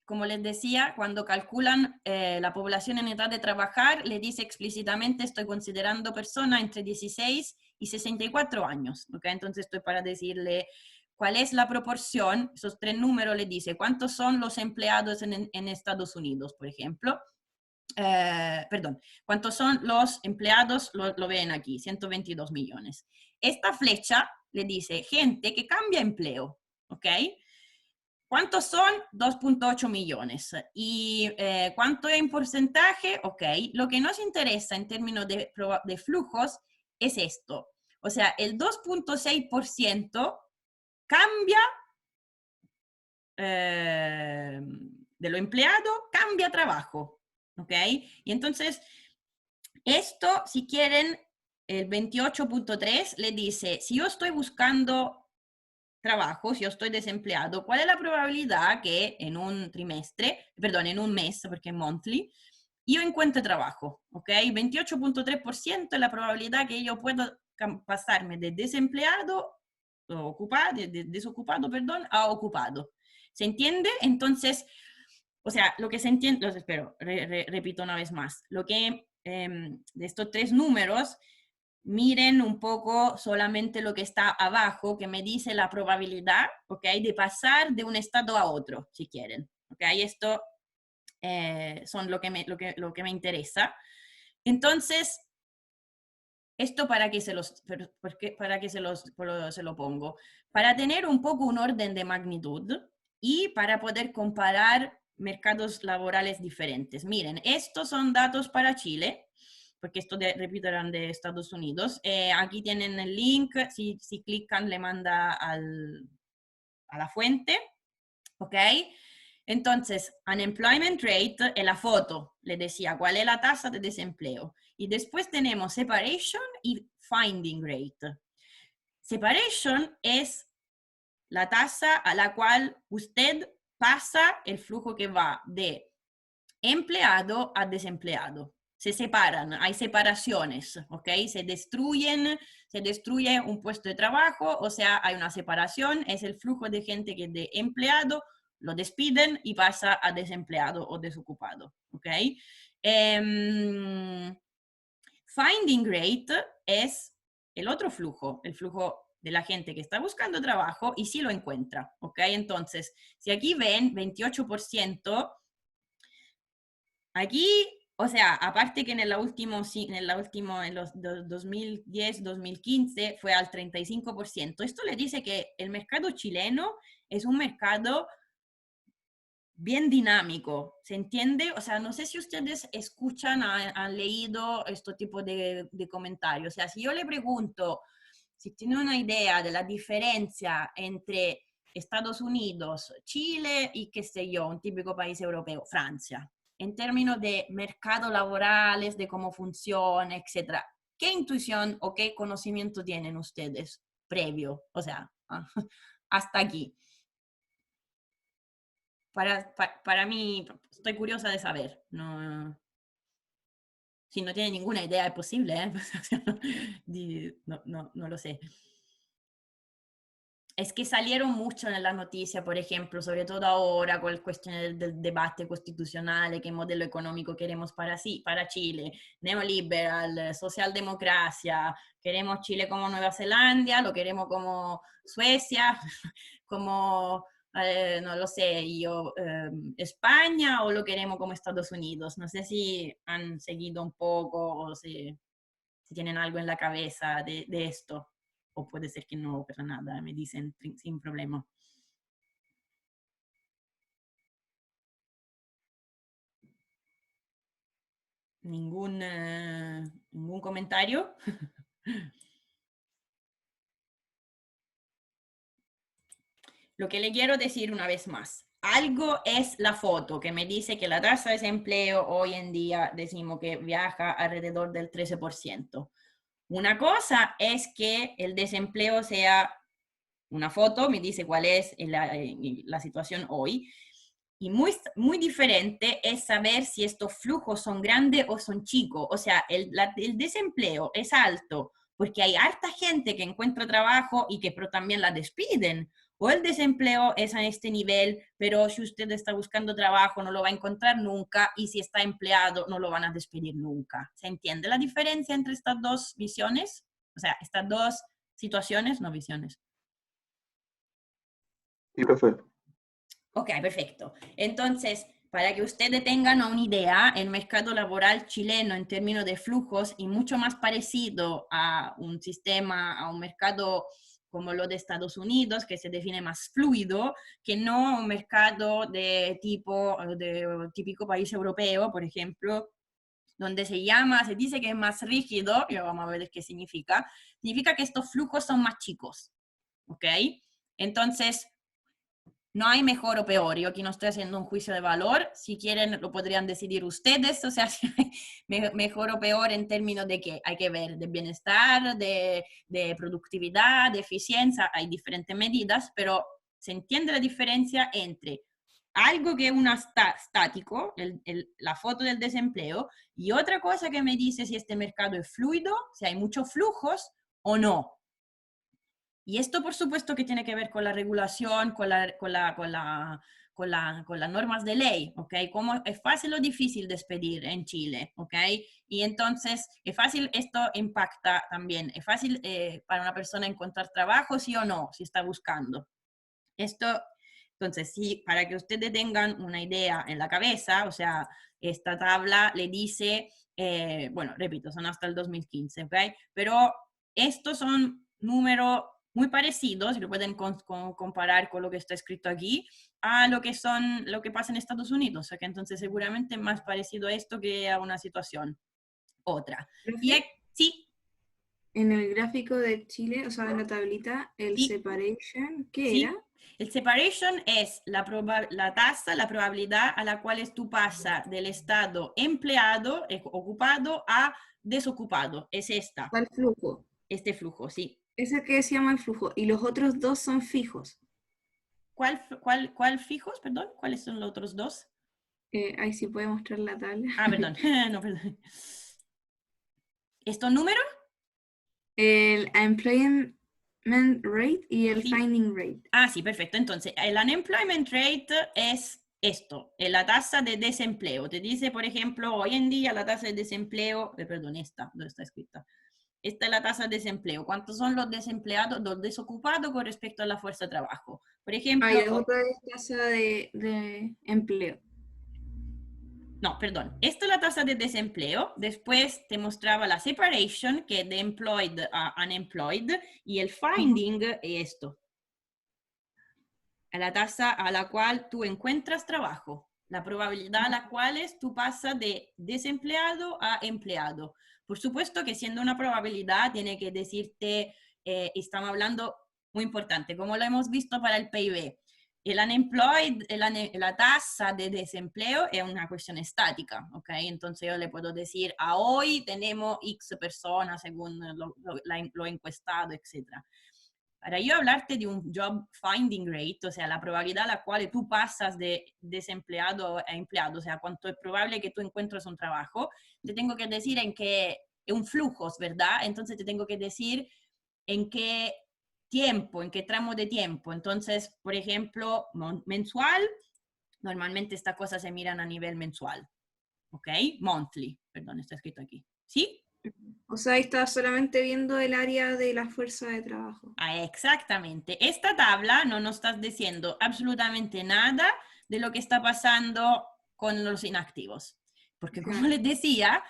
como les decía, cuando calculan la población en edad de trabajar, les dice explícitamente, estoy considerando personas entre 16 y 64 años, ¿ok? Entonces estoy para decirle cuál es la proporción, esos 3 números les dice cuántos son los empleados en Estados Unidos, por ejemplo. Perdón, ¿cuántos son los empleados? Lo ven aquí, 122 millones. Esta flecha le dice gente que cambia empleo, ¿ok? ¿Cuántos son? 2,8 millones. ¿Y cuánto es en porcentaje? Ok, lo que nos interesa en términos de flujos es esto. O sea, el 2,6% cambia de lo empleado, cambia trabajo. ¿Ok? Y entonces, esto, si quieren, el 28,3 le dice, si yo estoy buscando trabajo, si yo estoy desempleado, ¿cuál es la probabilidad que en un en un mes, porque es monthly, yo encuentre trabajo? ¿Ok? 28,3% es la probabilidad que yo pueda pasarme de desempleado, desocupado, perdón, a ocupado. ¿Se entiende? Entonces, o sea, lo que se entiende, espero, repito una vez más, lo que de estos 3 números, miren un poco solamente lo que está abajo, que me dice la probabilidad, ¿ok? De pasar de un estado a otro, si quieren, ¿ok? Esto son lo que me interesa. Entonces, esto para que se lo pongo, para tener un poco un orden de magnitud y para poder comparar mercados laborales diferentes. Miren, estos son datos para Chile, porque esto, repito, eran de Estados Unidos. Aquí tienen el link, si clican le manda a la fuente, ¿ok? Entonces, unemployment rate en la foto, le decía cuál es la tasa de desempleo. Y después tenemos separation y finding rate. Separation es la tasa a la cual usted pasa el flujo que va de empleado a desempleado. Se separan, hay separaciones, ¿ok? Se destruye un puesto de trabajo, o sea, hay una separación, es el flujo de gente que de empleado lo despiden y pasa a desempleado o desocupado, ¿ok? Finding rate es el otro flujo, el flujo de la gente que está buscando trabajo y sí lo encuentra, ¿ok? Entonces, si aquí ven 28%, aquí, o sea, aparte que en los 2010, 2015 fue al 35%, esto le dice que el mercado chileno es un mercado bien dinámico, ¿se entiende? O sea, no sé si ustedes escuchan, han leído este tipo de comentarios. O sea, si yo le pregunto si tiene una idea de la diferencia entre Estados Unidos, Chile y qué sé yo, un típico país europeo, Francia, en términos de mercado laborales, de cómo funciona, etcétera. ¿Qué intuición o qué conocimiento tienen ustedes previo? O sea, hasta aquí. Para mí, estoy curiosa de saber. No, si no tiene ninguna idea, es posible, ¿eh? No lo sé. Es que salieron mucho en la noticia, por ejemplo, sobre todo ahora con la cuestión del debate constitucional, qué modelo económico queremos para Chile, neoliberal, socialdemocracia, queremos Chile como Nueva Zelanda, lo queremos como Suecia, como no lo sé, España, o lo queremos como Estados Unidos. No sé si han seguido un poco o si tienen algo en la cabeza de esto, o puede ser que no, para nada, me dicen sin problema. ¿Ningún comentario? Lo que le quiero decir una vez más, algo es la foto que me dice que la tasa de desempleo hoy en día decimos que viaja alrededor del 13%. Una cosa es que el desempleo sea una foto, me dice cuál es la situación hoy, y muy diferente es saber si estos flujos son grandes o son chicos. O sea, el desempleo es alto porque hay harta gente que encuentra trabajo y que pero también la despiden. O el desempleo es a este nivel, pero si usted está buscando trabajo no lo va a encontrar nunca, y si está empleado no lo van a despedir nunca. ¿Se entiende la diferencia entre estas dos visiones? O sea, estas dos situaciones, no visiones. Sí, profe. Ok, perfecto. Entonces, para que ustedes tengan una idea, el mercado laboral chileno en términos de flujos y mucho más parecido a un sistema, a un mercado como lo de Estados Unidos, que se define más fluido, que no un mercado de típico país europeo, por ejemplo, donde se dice que es más rígido, y vamos a ver qué significa que estos flujos son más chicos, ¿ok? Entonces, no hay mejor o peor. Yo aquí no estoy haciendo un juicio de valor. Si quieren, lo podrían decidir ustedes. O sea, si mejor o peor en términos de que hay que ver de bienestar, de productividad, de eficiencia. Hay diferentes medidas, pero se entiende la diferencia entre algo que es estático, la foto del desempleo, y otra cosa que me dice si este mercado es fluido, si hay muchos flujos o no. Y esto, por supuesto, que tiene que ver con la regulación, con las normas de ley, ¿ok? Cómo es fácil o difícil despedir en Chile, ¿ok? Y entonces, es fácil, esto impacta también, es fácil para una persona encontrar trabajo, sí o no, si está buscando. Entonces, sí, para que ustedes tengan una idea en la cabeza, o sea, esta tabla le dice, bueno, repito, son hasta el 2015, ¿ok? Pero estos son números muy parecidos, y lo pueden comparar con lo que está escrito aquí, a lo que pasa en Estados Unidos, o sea que entonces seguramente es más parecido a esto que a una situación otra. Y sí. En el gráfico de Chile, o sea, en la tablita, el Sí. separation, ¿qué Sí. era? El separation es la tasa, la probabilidad a la cual tú pasas del estado empleado, ocupado, a desocupado. Es esta. ¿Cuál flujo? Este flujo, sí. Ese que se llama el flujo. Y los otros dos son fijos. ¿Cuál fijos? Perdón. ¿Cuáles son los otros dos? Ahí sí puede mostrar la tabla. Ah, perdón. No, perdón. ¿Estos números? El employment rate y el Sí. finding rate. Ah, sí, perfecto. Entonces, el unemployment rate es esto, la tasa de desempleo. Te dice, por ejemplo, hoy en día la tasa de desempleo, perdón, ¿dónde está escrita? Esta es la tasa de desempleo. ¿Cuántos son los desempleados, los desocupados con respecto a la fuerza de trabajo? Por ejemplo, Ah, y la otra es tasa de empleo. no, perdón. Esta es la tasa de desempleo. Después te mostraba la separation, que es de employed a unemployed, y el finding es esto. La tasa a la cual tú encuentras trabajo, la probabilidad a la cual tú pasas de desempleado a empleado. Por supuesto que siendo una probabilidad tiene que decirte, estamos hablando muy importante, como lo hemos visto para el PIB. El unemployed, la tasa de desempleo es una cuestión estática, ¿ok? Entonces yo le puedo decir, a hoy tenemos X personas según lo encuestado, etcétera. Para yo hablarte de un job finding rate, o sea, la probabilidad a la cual tú pasas de desempleado a empleado, o sea, cuánto es probable que tú encuentres un trabajo, te tengo que decir en qué, en un flujo, ¿verdad? Entonces te tengo que decir en qué tiempo, en qué tramo de tiempo. Entonces, por ejemplo, mensual, normalmente estas cosas se miran a nivel mensual, ¿ok? Monthly, perdón, está escrito aquí. ¿Sí? O sea, ahí está solamente viendo el área de la fuerza de trabajo. Ah, exactamente. Esta tabla no nos está diciendo absolutamente nada de lo que está pasando con los inactivos. Porque como les decía,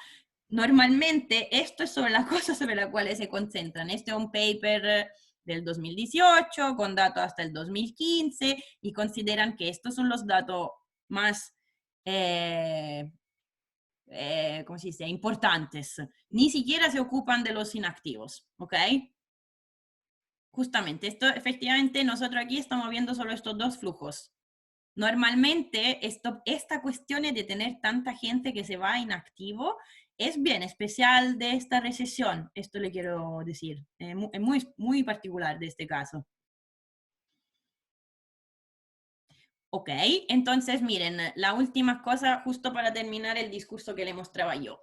normalmente esto es sobre las cosas sobre las cuales se concentran. Este es un paper del 2018 con datos hasta el 2015 y consideran que estos son los datos más ¿cómo se dice? Importantes. Ni siquiera se ocupan de los inactivos, ¿ok? Justamente, esto efectivamente nosotros aquí estamos viendo solo estos dos flujos. Normalmente esta cuestión de tener tanta gente que se va inactivo es bien especial de esta recesión, esto le quiero decir, es muy, muy particular de este caso. Ok, entonces miren, la última cosa justo para terminar el discurso que le mostraba yo.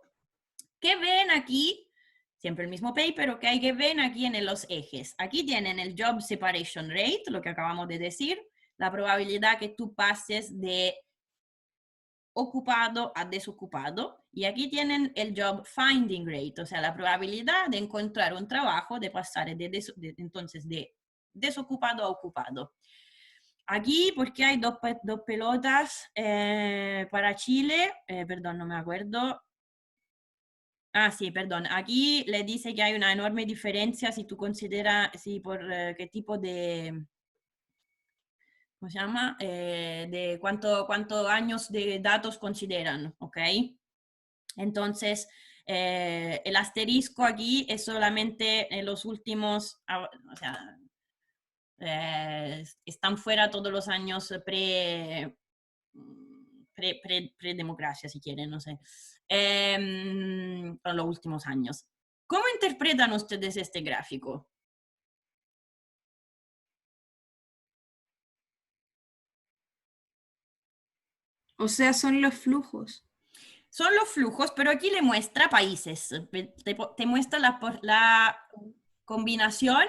¿Qué ven aquí? Siempre el mismo paper, ¿ok? ¿Qué ven aquí en los ejes? Aquí tienen el Job Separation Rate, lo que acabamos de decir, la probabilidad que tú pases de ocupado a desocupado. Y aquí tienen el Job Finding Rate, o sea, la probabilidad de encontrar un trabajo, de pasar entonces de desocupado a ocupado. Aquí, porque hay dos pelotas para Chile, perdón, no me acuerdo. Ah, sí, perdón. Aquí le dice que hay una enorme diferencia si tú consideras, si por qué tipo de, ¿cómo se llama? De cuántos años de datos consideran, ¿ok? Entonces, el asterisco aquí es solamente en los últimos, o sea, están fuera todos los años pre-democracia, si quieren, no sé, los últimos años. ¿Cómo interpretan ustedes este gráfico? O sea, son los flujos. Son los flujos, pero aquí le muestra países. Te muestra la combinación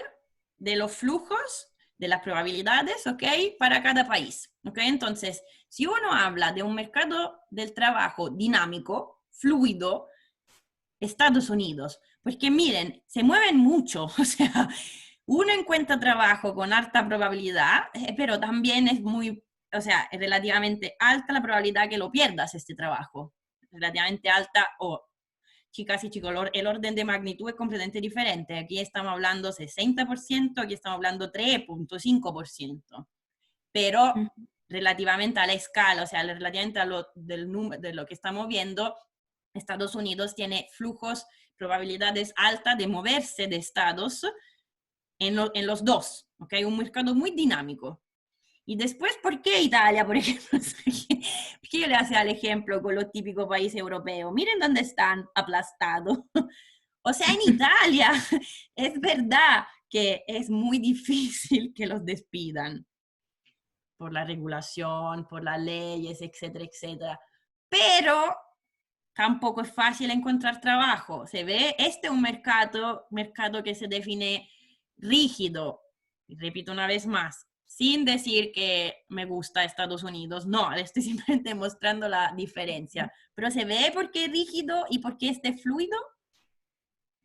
de los flujos, de las probabilidades, ¿ok? Para cada país, ¿ok? Entonces, si uno habla de un mercado del trabajo dinámico, fluido, Estados Unidos, porque miren, se mueven mucho, o sea, uno encuentra trabajo con alta probabilidad, pero también es muy, o sea, es relativamente alta la probabilidad que lo pierdas este trabajo, relativamente alta o chicas y chicos, el orden de magnitud es completamente diferente. Aquí estamos hablando 60%, aquí estamos hablando 3.5%. Pero relativamente a la escala, o sea, relativamente a de lo que estamos viendo, Estados Unidos tiene flujos, probabilidades altas de moverse de estados en los dos, ¿ok? Un mercado muy dinámico. Y después, ¿por qué Italia, por ejemplo? ¿Por qué yo le hacía el ejemplo con los típicos países europeos? Miren dónde están aplastados. O sea, en Italia es verdad que es muy difícil que los despidan por la regulación, por las leyes, etcétera, etcétera. Pero tampoco es fácil encontrar trabajo. Se ve, este es un mercado que se define rígido, y repito una vez más, sin decir que me gusta Estados Unidos, no, le estoy simplemente mostrando la diferencia. Pero se ve por qué es rígido y por qué este fluido.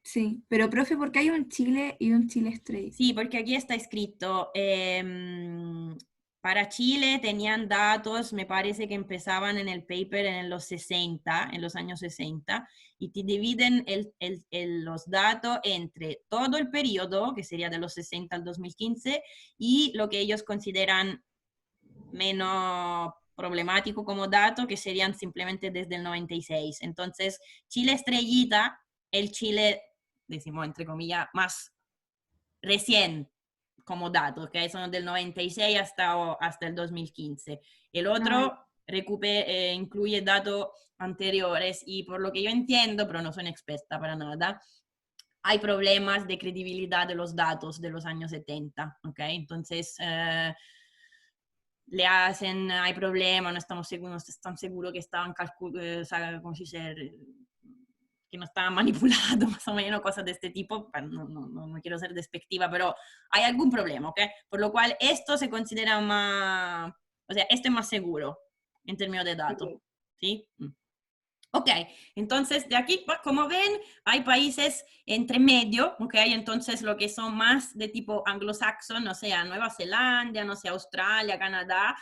Sí, pero profe, ¿por qué hay un Chile y un Chile straight? Sí, porque aquí está escrito, para Chile tenían datos, me parece que empezaban en el paper en los 60, en los años 60, y te dividen los datos entre todo el periodo, que sería de los 60 al 2015, y lo que ellos consideran menos problemático como dato, que serían simplemente desde el 96. Entonces, Chile estrellita, el Chile, decimos entre comillas, más recién como datos, que son del 96 hasta el 2015. El otro incluye datos anteriores y por lo que yo entiendo, pero no soy experta para nada, hay problemas de credibilidad de los datos de los años 70, ¿ok? Entonces, hay problemas, no estamos seguros, no están seguros que estaban ¿cómo se dice? Que no estaban manipulados, más o menos, cosas de este tipo. No quiero ser despectiva, pero hay algún problema, ¿ok? Por lo cual esto se considera más, o sea, esto es más seguro en términos de datos, ¿sí? Ok, entonces de aquí, como ven, hay países entre medio, ok, entonces lo que son más de tipo anglosaxón, o sea, Nueva Zelanda, no sé, Australia, Canadá,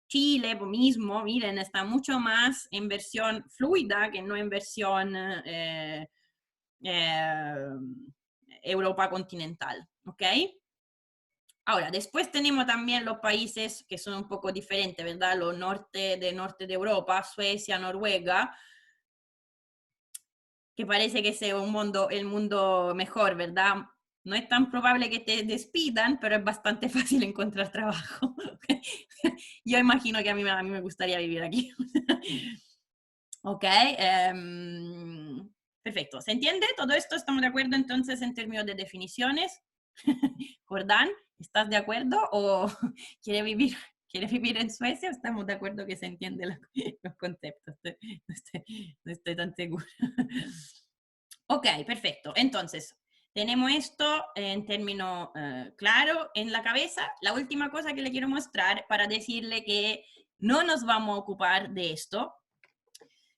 Chile mismo, miren, está mucho más en versión fluida que no en versión Europa continental, ¿ok? Ahora, después tenemos también los países que son un poco diferentes, ¿verdad? Los norte de Europa, Suecia, Noruega, que parece que sea el mundo mejor, ¿verdad? No es tan probable que te despidan, pero es bastante fácil encontrar trabajo. Yo imagino que a mí me gustaría vivir aquí. Ok, perfecto. ¿Se entiende todo esto? ¿Estamos de acuerdo entonces en términos de definiciones? Jordán, ¿estás de acuerdo o quiere vivir en Suecia? ¿Estamos de acuerdo que se entienden los conceptos? No estoy tan segura. Ok, perfecto. Entonces, tenemos esto en términos claro en la cabeza. La última cosa que le quiero mostrar para decirle que no nos vamos a ocupar de esto.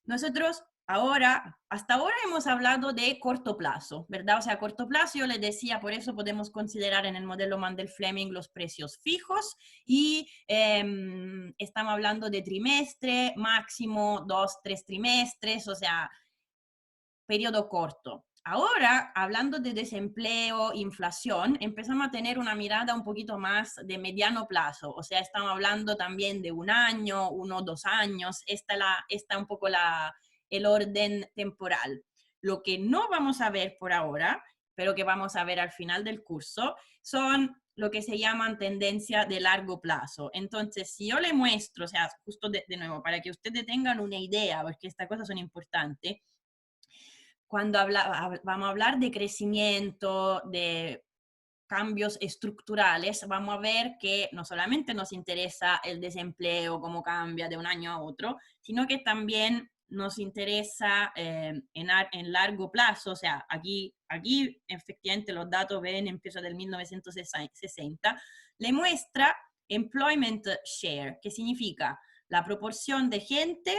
Nosotros hasta ahora hemos hablado de corto plazo, ¿verdad? O sea, corto plazo, yo les decía, por eso podemos considerar en el modelo Mandel-Fleming los precios fijos y estamos hablando de trimestre, máximo 2-3 trimestres, o sea, periodo corto. Ahora, hablando de desempleo, inflación, empezamos a tener una mirada un poquito más de mediano plazo, o sea, estamos hablando también de un año, 1 o 2 años, está un poco el orden temporal. Lo que no vamos a ver por ahora, pero que vamos a ver al final del curso, son lo que se llaman tendencia de largo plazo. Entonces, si yo le muestro, o sea, justo de nuevo, para que ustedes tengan una idea, porque estas cosas son importantes, cuando vamos a hablar de crecimiento, de cambios estructurales, vamos a ver que no solamente nos interesa el desempleo, cómo cambia de un año a otro, sino que también nos interesa en largo plazo, o sea, aquí efectivamente los datos ven empieza del 1960, le muestra employment share, que significa la proporción de gente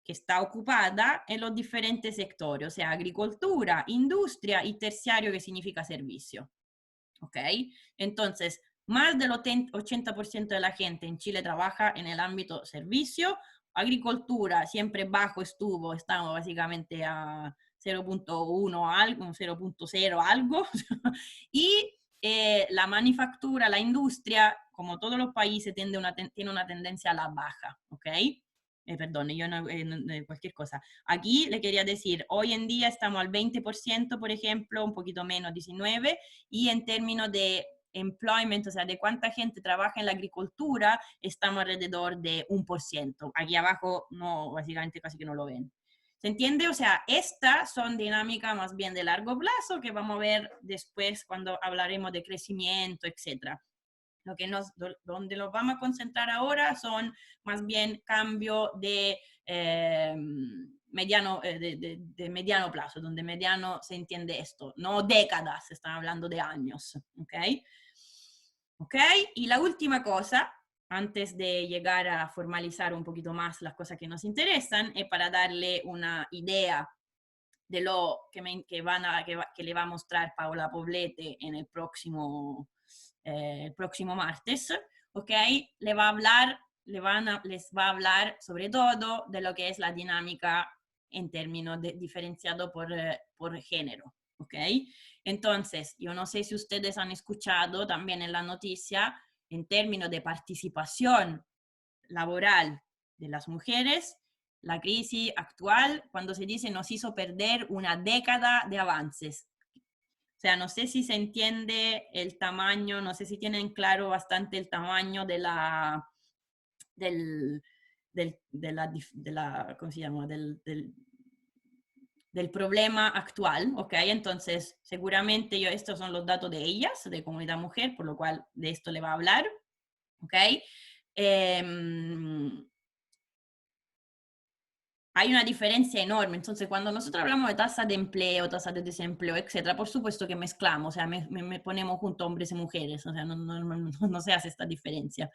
que está ocupada en los diferentes sectores, o sea, agricultura, industria y terciario, que significa servicio. ¿Ok? Entonces, más del 80% de la gente en Chile trabaja en el ámbito servicio, agricultura siempre bajo estuvo, estamos básicamente a 0.1 algo, 0.0 algo, y la manufactura, la industria, como todos los países, tiene una tendencia a la baja, ¿ok? Perdón, yo no, cualquier cosa. Aquí le quería decir, hoy en día estamos al 20%, por ejemplo, un poquito menos, 19%, y en términos de employment, o sea, de cuánta gente trabaja en la agricultura, estamos alrededor de 1%. Aquí abajo, no, básicamente casi que no lo ven. ¿Se entiende? O sea, estas son dinámicas más bien de largo plazo que vamos a ver después cuando hablaremos de crecimiento, etcétera. Donde nos vamos a concentrar ahora son más bien cambio de de mediano plazo, donde mediano se entiende esto, no décadas, están hablando de años, ¿ok? ¿Ok? Y la última cosa, antes de llegar a formalizar un poquito más las cosas que nos interesan, es para darle una idea de lo que le va a mostrar Paola Poblete en el próximo martes, ¿ok? Les va a hablar sobre todo de lo que es la dinámica en términos diferenciado por género, ¿ok? Entonces, yo no sé si ustedes han escuchado también en la noticia, en términos de participación laboral de las mujeres, la crisis actual, cuando se dice nos hizo perder una década de avances. O sea, no sé si se entiende el tamaño, no sé si tienen claro bastante el tamaño de ¿cómo se llama? Del problema actual, ¿ok? Entonces, seguramente estos son los datos de ellas, de Comunidad Mujer, por lo cual de esto le va a hablar, ¿ok? Hay una diferencia enorme. Entonces, cuando nosotros hablamos de tasa de empleo, tasa de desempleo, etcétera, por supuesto que mezclamos, o sea, me ponemos junto hombres y mujeres, o sea, no se hace esta diferencia.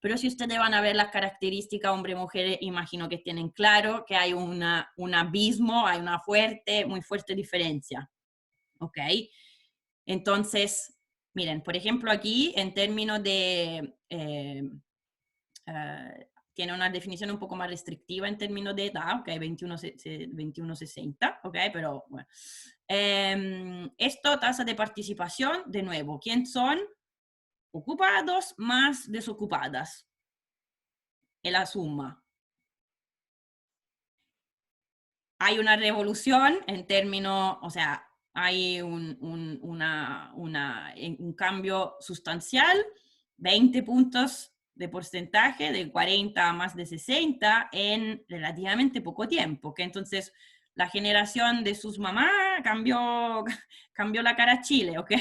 Pero si ustedes van a ver las características hombre-mujer, imagino que tienen claro que hay un abismo, hay una muy fuerte diferencia. ¿Ok? Entonces, miren, por ejemplo, aquí, en términos de... tiene una definición un poco más restrictiva en términos de edad, ok, 21-60, ok, pero bueno. Esto, tasa de participación, de nuevo, ¿quién son? Ocupados más desocupadas. Es la suma. Hay una revolución en términos, o sea, hay un cambio sustancial, 20 puntos de porcentaje, de 40 a más de 60 en relativamente poco tiempo, que entonces la generación de sus mamás cambió la cara a Chile, ¿ok?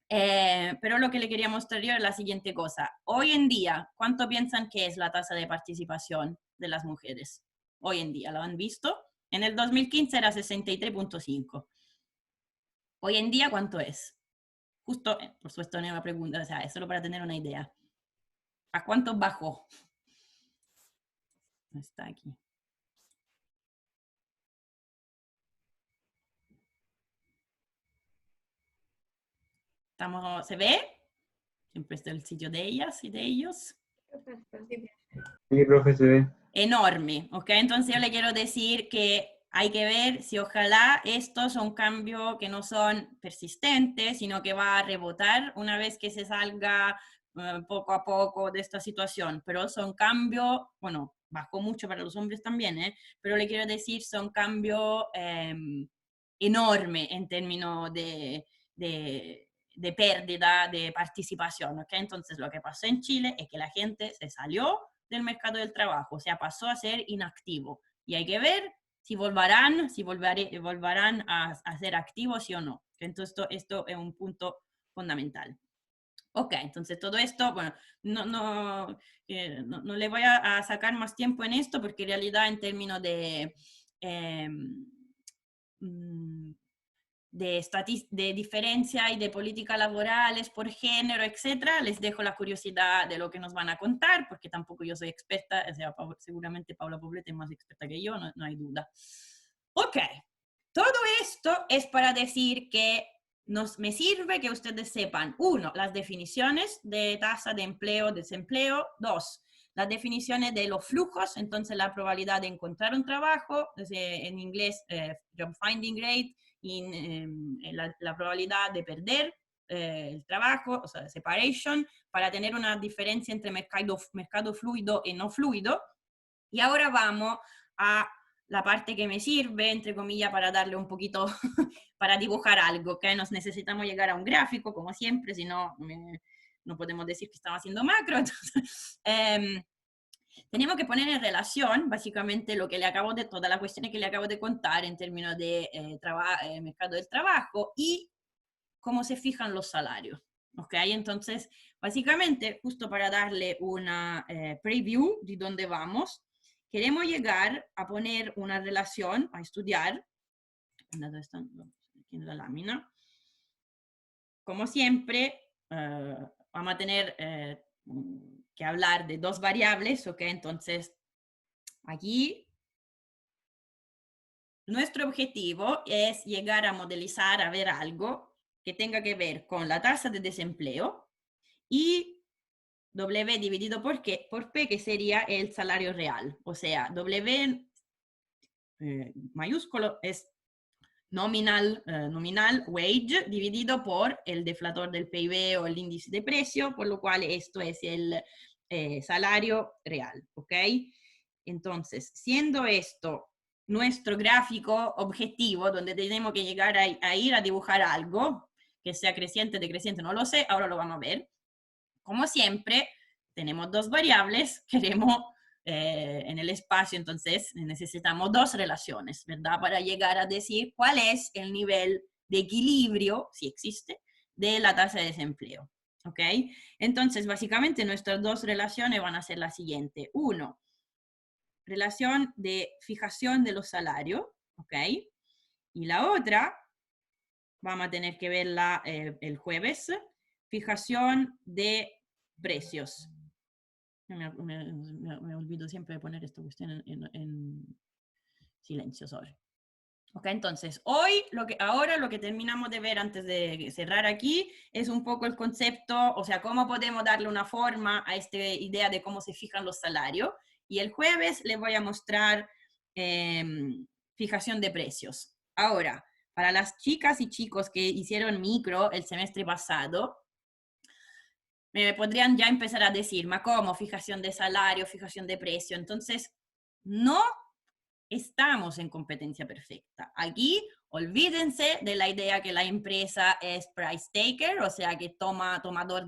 Pero lo que le quería mostrar yo es la siguiente cosa. Hoy en día, ¿cuánto piensan que es la tasa de participación de las mujeres? Hoy en día, ¿lo han visto? En el 2015 era 63.5. Hoy en día, ¿cuánto es? Justo, por supuesto, no es una pregunta, o sea, es solo para tener una idea. ¿A cuánto bajó? Está aquí. ¿Se ve? Siempre está el sitio de ellas y de ellos. Sí, profe, se ve. Enorme, ¿ok? Entonces yo le quiero decir que hay que ver si ojalá estos son cambios que no son persistentes, sino que va a rebotar una vez que se salga poco a poco de esta situación. Pero son cambios, bueno, bajó mucho para los hombres también, pero le quiero decir, son cambios enormes en términos de pérdida de participación, ¿ok? Entonces lo que pasó en Chile es que la gente se salió del mercado del trabajo, o sea, pasó a ser inactivo. Y hay que ver si volverán a ser activos, sí o no. Entonces, esto es un punto fundamental. Ok, entonces todo esto, bueno, no le voy a sacar más tiempo en esto porque en realidad en términos de diferencia y de políticas laborales por género, etcétera, les dejo la curiosidad de lo que nos van a contar, porque tampoco yo soy experta, o sea, seguramente Paola Poblete es más experta que yo, no hay duda. Ok, todo esto es para decir que me sirve que ustedes sepan, 1, las definiciones de tasa de empleo, desempleo, 2, las definiciones de los flujos, entonces la probabilidad de encontrar un trabajo, en inglés job finding rate, y la probabilidad de perder el trabajo, o sea, separation, para tener una diferencia entre mercado fluido y no fluido. Y ahora vamos a la parte que me sirve, entre comillas, para darle un poquito, para dibujar algo, que nos necesitamos llegar a un gráfico, como siempre, si no, no podemos decir que estamos haciendo macro. Entonces, tenemos que poner en relación, básicamente, todas las cuestiones que le acabo de contar en términos de mercado del trabajo y cómo se fijan los salarios. ¿Ok? Entonces, básicamente, justo para darle una preview de dónde vamos, queremos llegar a poner una relación, a estudiar, ¿dónde está aquí en la lámina? Como siempre, vamos a tener que hablar de dos variables, ¿ok? Entonces, aquí nuestro objetivo es llegar a modelizar, a ver algo que tenga que ver con la tasa de desempleo y W dividido por P, que sería el salario real. O sea, W mayúsculo es nominal wage dividido por el deflator del PIB o el índice de precio, por lo cual esto es el salario real, ¿ok? Entonces, siendo esto nuestro gráfico objetivo, donde tenemos que llegar a ir a dibujar algo, que sea creciente, decreciente, no lo sé, ahora lo vamos a ver. Como siempre, tenemos dos variables, queremos en el espacio, entonces necesitamos dos relaciones, ¿verdad? Para llegar a decir cuál es el nivel de equilibrio, si existe, de la tasa de desempleo, ¿ok? Entonces, básicamente nuestras dos relaciones van a ser las siguientes. Uno, relación de fijación de los salarios, ¿ok? Y la otra, vamos a tener que verla el jueves, fijación de precios. Me olvido siempre de poner esta cuestión en silencio, sorry. Ok, entonces, ahora lo que terminamos de ver antes de cerrar aquí es un poco el concepto, o sea, cómo podemos darle una forma a esta idea de cómo se fijan los salarios. Y el jueves les voy a mostrar fijación de precios. Ahora, para las chicas y chicos que hicieron micro el semestre pasado, me podrían ya empezar a decir, ¿cómo? Fijación de salario, fijación de precio. Entonces, no estamos en competencia perfecta. Aquí, olvídense de la idea que la empresa es price taker, o sea, que tomadora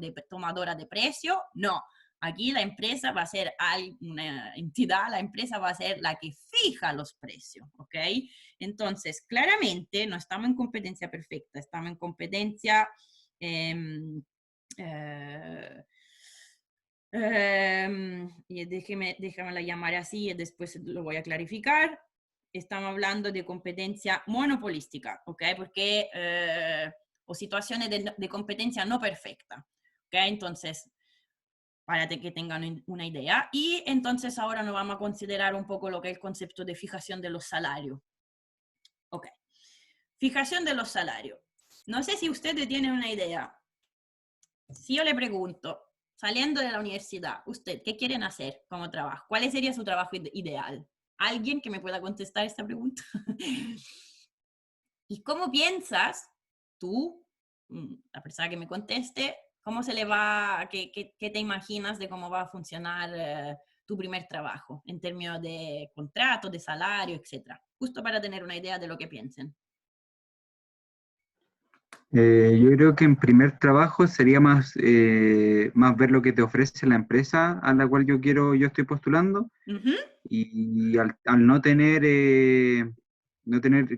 de precio. No, aquí la empresa va a ser una entidad, la empresa va a ser la que fija los precios, ¿ok? Entonces, claramente no estamos en competencia perfecta, estamos en competencia... y déjame llamar así y después lo voy a clarificar. Estamos hablando de competencia monopolística, ¿ok? Porque, o situaciones de competencia no perfecta, ¿ok? Entonces, para que tengan una idea. Y entonces ahora nos vamos a considerar un poco lo que es el concepto de fijación de los salarios. Ok. Fijación de los salarios. No sé si ustedes tienen una idea. Si yo le pregunto, saliendo de la universidad, ¿usted qué quieren hacer como trabajo? ¿Cuál sería su trabajo ideal? ¿Alguien que me pueda contestar esta pregunta? ¿Y cómo piensas tú, la persona que me conteste, cómo se le va, qué te imaginas de cómo va a funcionar tu primer trabajo en términos de contrato, de salario, etcétera? Justo para tener una idea de lo que piensen. Yo creo que en primer trabajo sería más ver lo que te ofrece la empresa a la cual yo estoy postulando. Y al no tener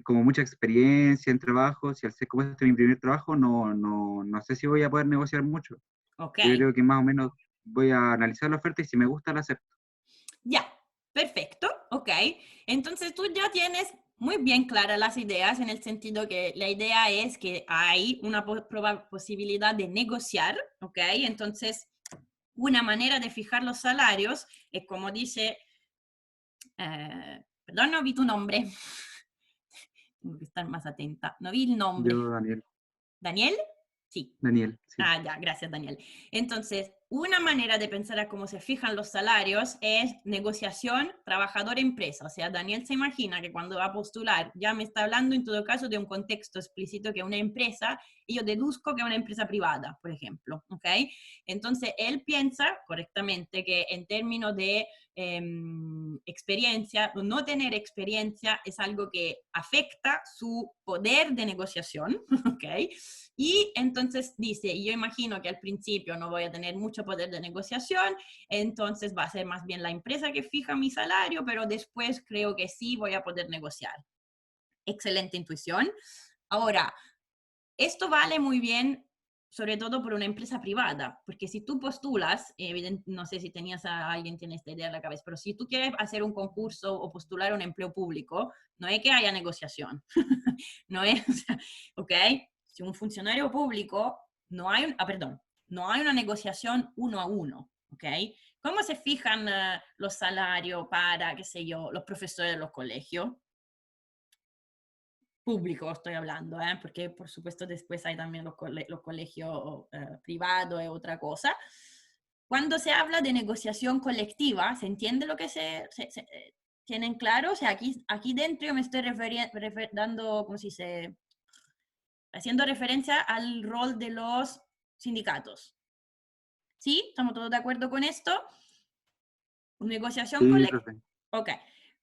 como mucha experiencia en trabajo, si al ser como este mi primer trabajo, no sé si voy a poder negociar mucho. Okay. Yo creo que más o menos voy a analizar la oferta y si me gusta la acepto. Ya, perfecto, ok. Entonces tú ya tienes muy bien claras las ideas en el sentido que la idea es que hay una posibilidad de negociar, ok. Entonces, una manera de fijar los salarios es como dice, perdón, no vi tu nombre. Tengo que estar más atenta. No vi el nombre. Yo, Daniel. ¿Daniel? Sí. Daniel, sí. Ah, ya, gracias, Daniel. Entonces, una manera de pensar a cómo se fijan los salarios es negociación trabajador-empresa. O sea, Daniel se imagina que cuando va a postular, ya me está hablando en todo caso de un contexto explícito que es una empresa, y yo deduzco que es una empresa privada, por ejemplo, ¿ok? Entonces, él piensa correctamente que en términos de experiencia, no tener experiencia es algo que afecta su poder de negociación, ¿ok? Y entonces dice, y yo imagino que al principio no voy a tener mucho poder de negociación, entonces va a ser más bien la empresa que fija mi salario, pero después creo que sí voy a poder negociar. Excelente intuición. Ahora, esto vale muy bien sobre todo por una empresa privada, porque si tú postulas, no sé si alguien tiene esta idea en la cabeza, pero si tú quieres hacer un concurso o postular un empleo público, no es que haya negociación, no es, o sea, ¿ok? Si un funcionario público, no hay una negociación 1 a 1, ¿ok? ¿Cómo se fijan los salarios para, qué sé yo, los profesores de los colegios? Público estoy hablando, porque por supuesto después hay también los colegios privados, es otra cosa. Cuando se habla de negociación colectiva, ¿se entiende lo que tienen claro? O sea, aquí dentro yo me estoy dando, ¿cómo se dice? Haciendo referencia al rol de los sindicatos. ¿Sí? ¿Estamos todos de acuerdo con esto? Negociación colectiva. Ok.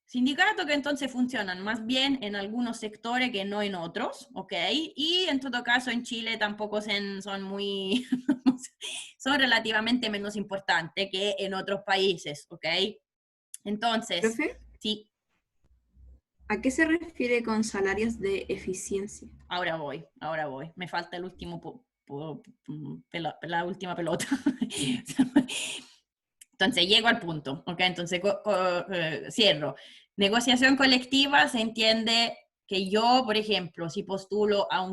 Sindicatos que entonces funcionan más bien en algunos sectores que no en otros, ¿ok? Y en todo caso en Chile tampoco son muy, son relativamente menos importantes que en otros países, ¿ok? Entonces, ¿Profe? sí. ¿A qué se refiere con salarios de eficiencia? Ahora voy. Me falta el último, la última pelota. Entonces, llego al punto, ¿ok? Entonces, cierro. Negociación colectiva se entiende que yo, por ejemplo, si postulo a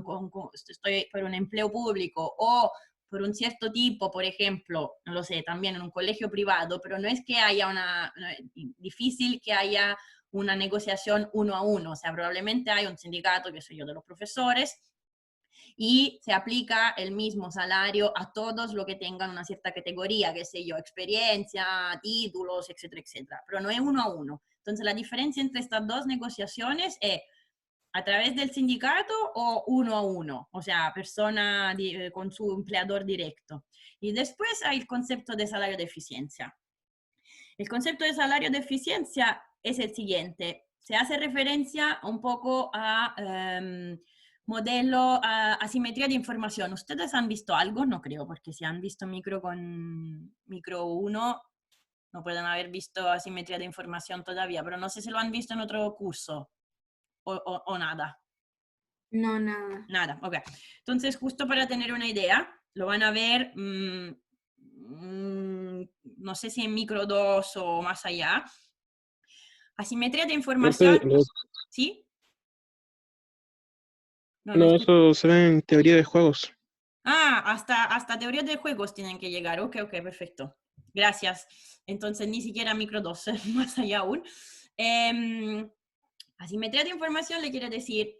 estoy por un empleo público o por un cierto tipo, por ejemplo, no lo sé, también en un colegio privado, pero no es que haya difícil que haya una negociación 1 a 1, o sea, probablemente hay un sindicato, que soy yo, de los profesores, y se aplica el mismo salario a todos los que tengan una cierta categoría, qué sé yo, experiencia, títulos, etcétera, etcétera, pero no es 1 a 1. Entonces la diferencia entre estas dos negociaciones es a través del sindicato o 1 a 1, o sea, persona con su empleador directo. Y después hay el concepto de salario de eficiencia. El concepto de salario de eficiencia es el siguiente. Se hace referencia un poco a modelo, a asimetría de información. ¿Ustedes han visto algo? No creo, porque si han visto micro 1, no pueden haber visto asimetría de información todavía, pero no sé si lo han visto en otro curso o nada. No, nada. Nada, ok. Entonces, justo para tener una idea, lo van a ver, no sé si en micro 2 o más allá. Asimetría de información, ¿sí? No, eso se ve en teoría de juegos. Ah, hasta teorías de juegos tienen que llegar. Ok, perfecto. Gracias. Entonces, ni siquiera micro 2, más allá aún. Asimetría de información le quiere decir,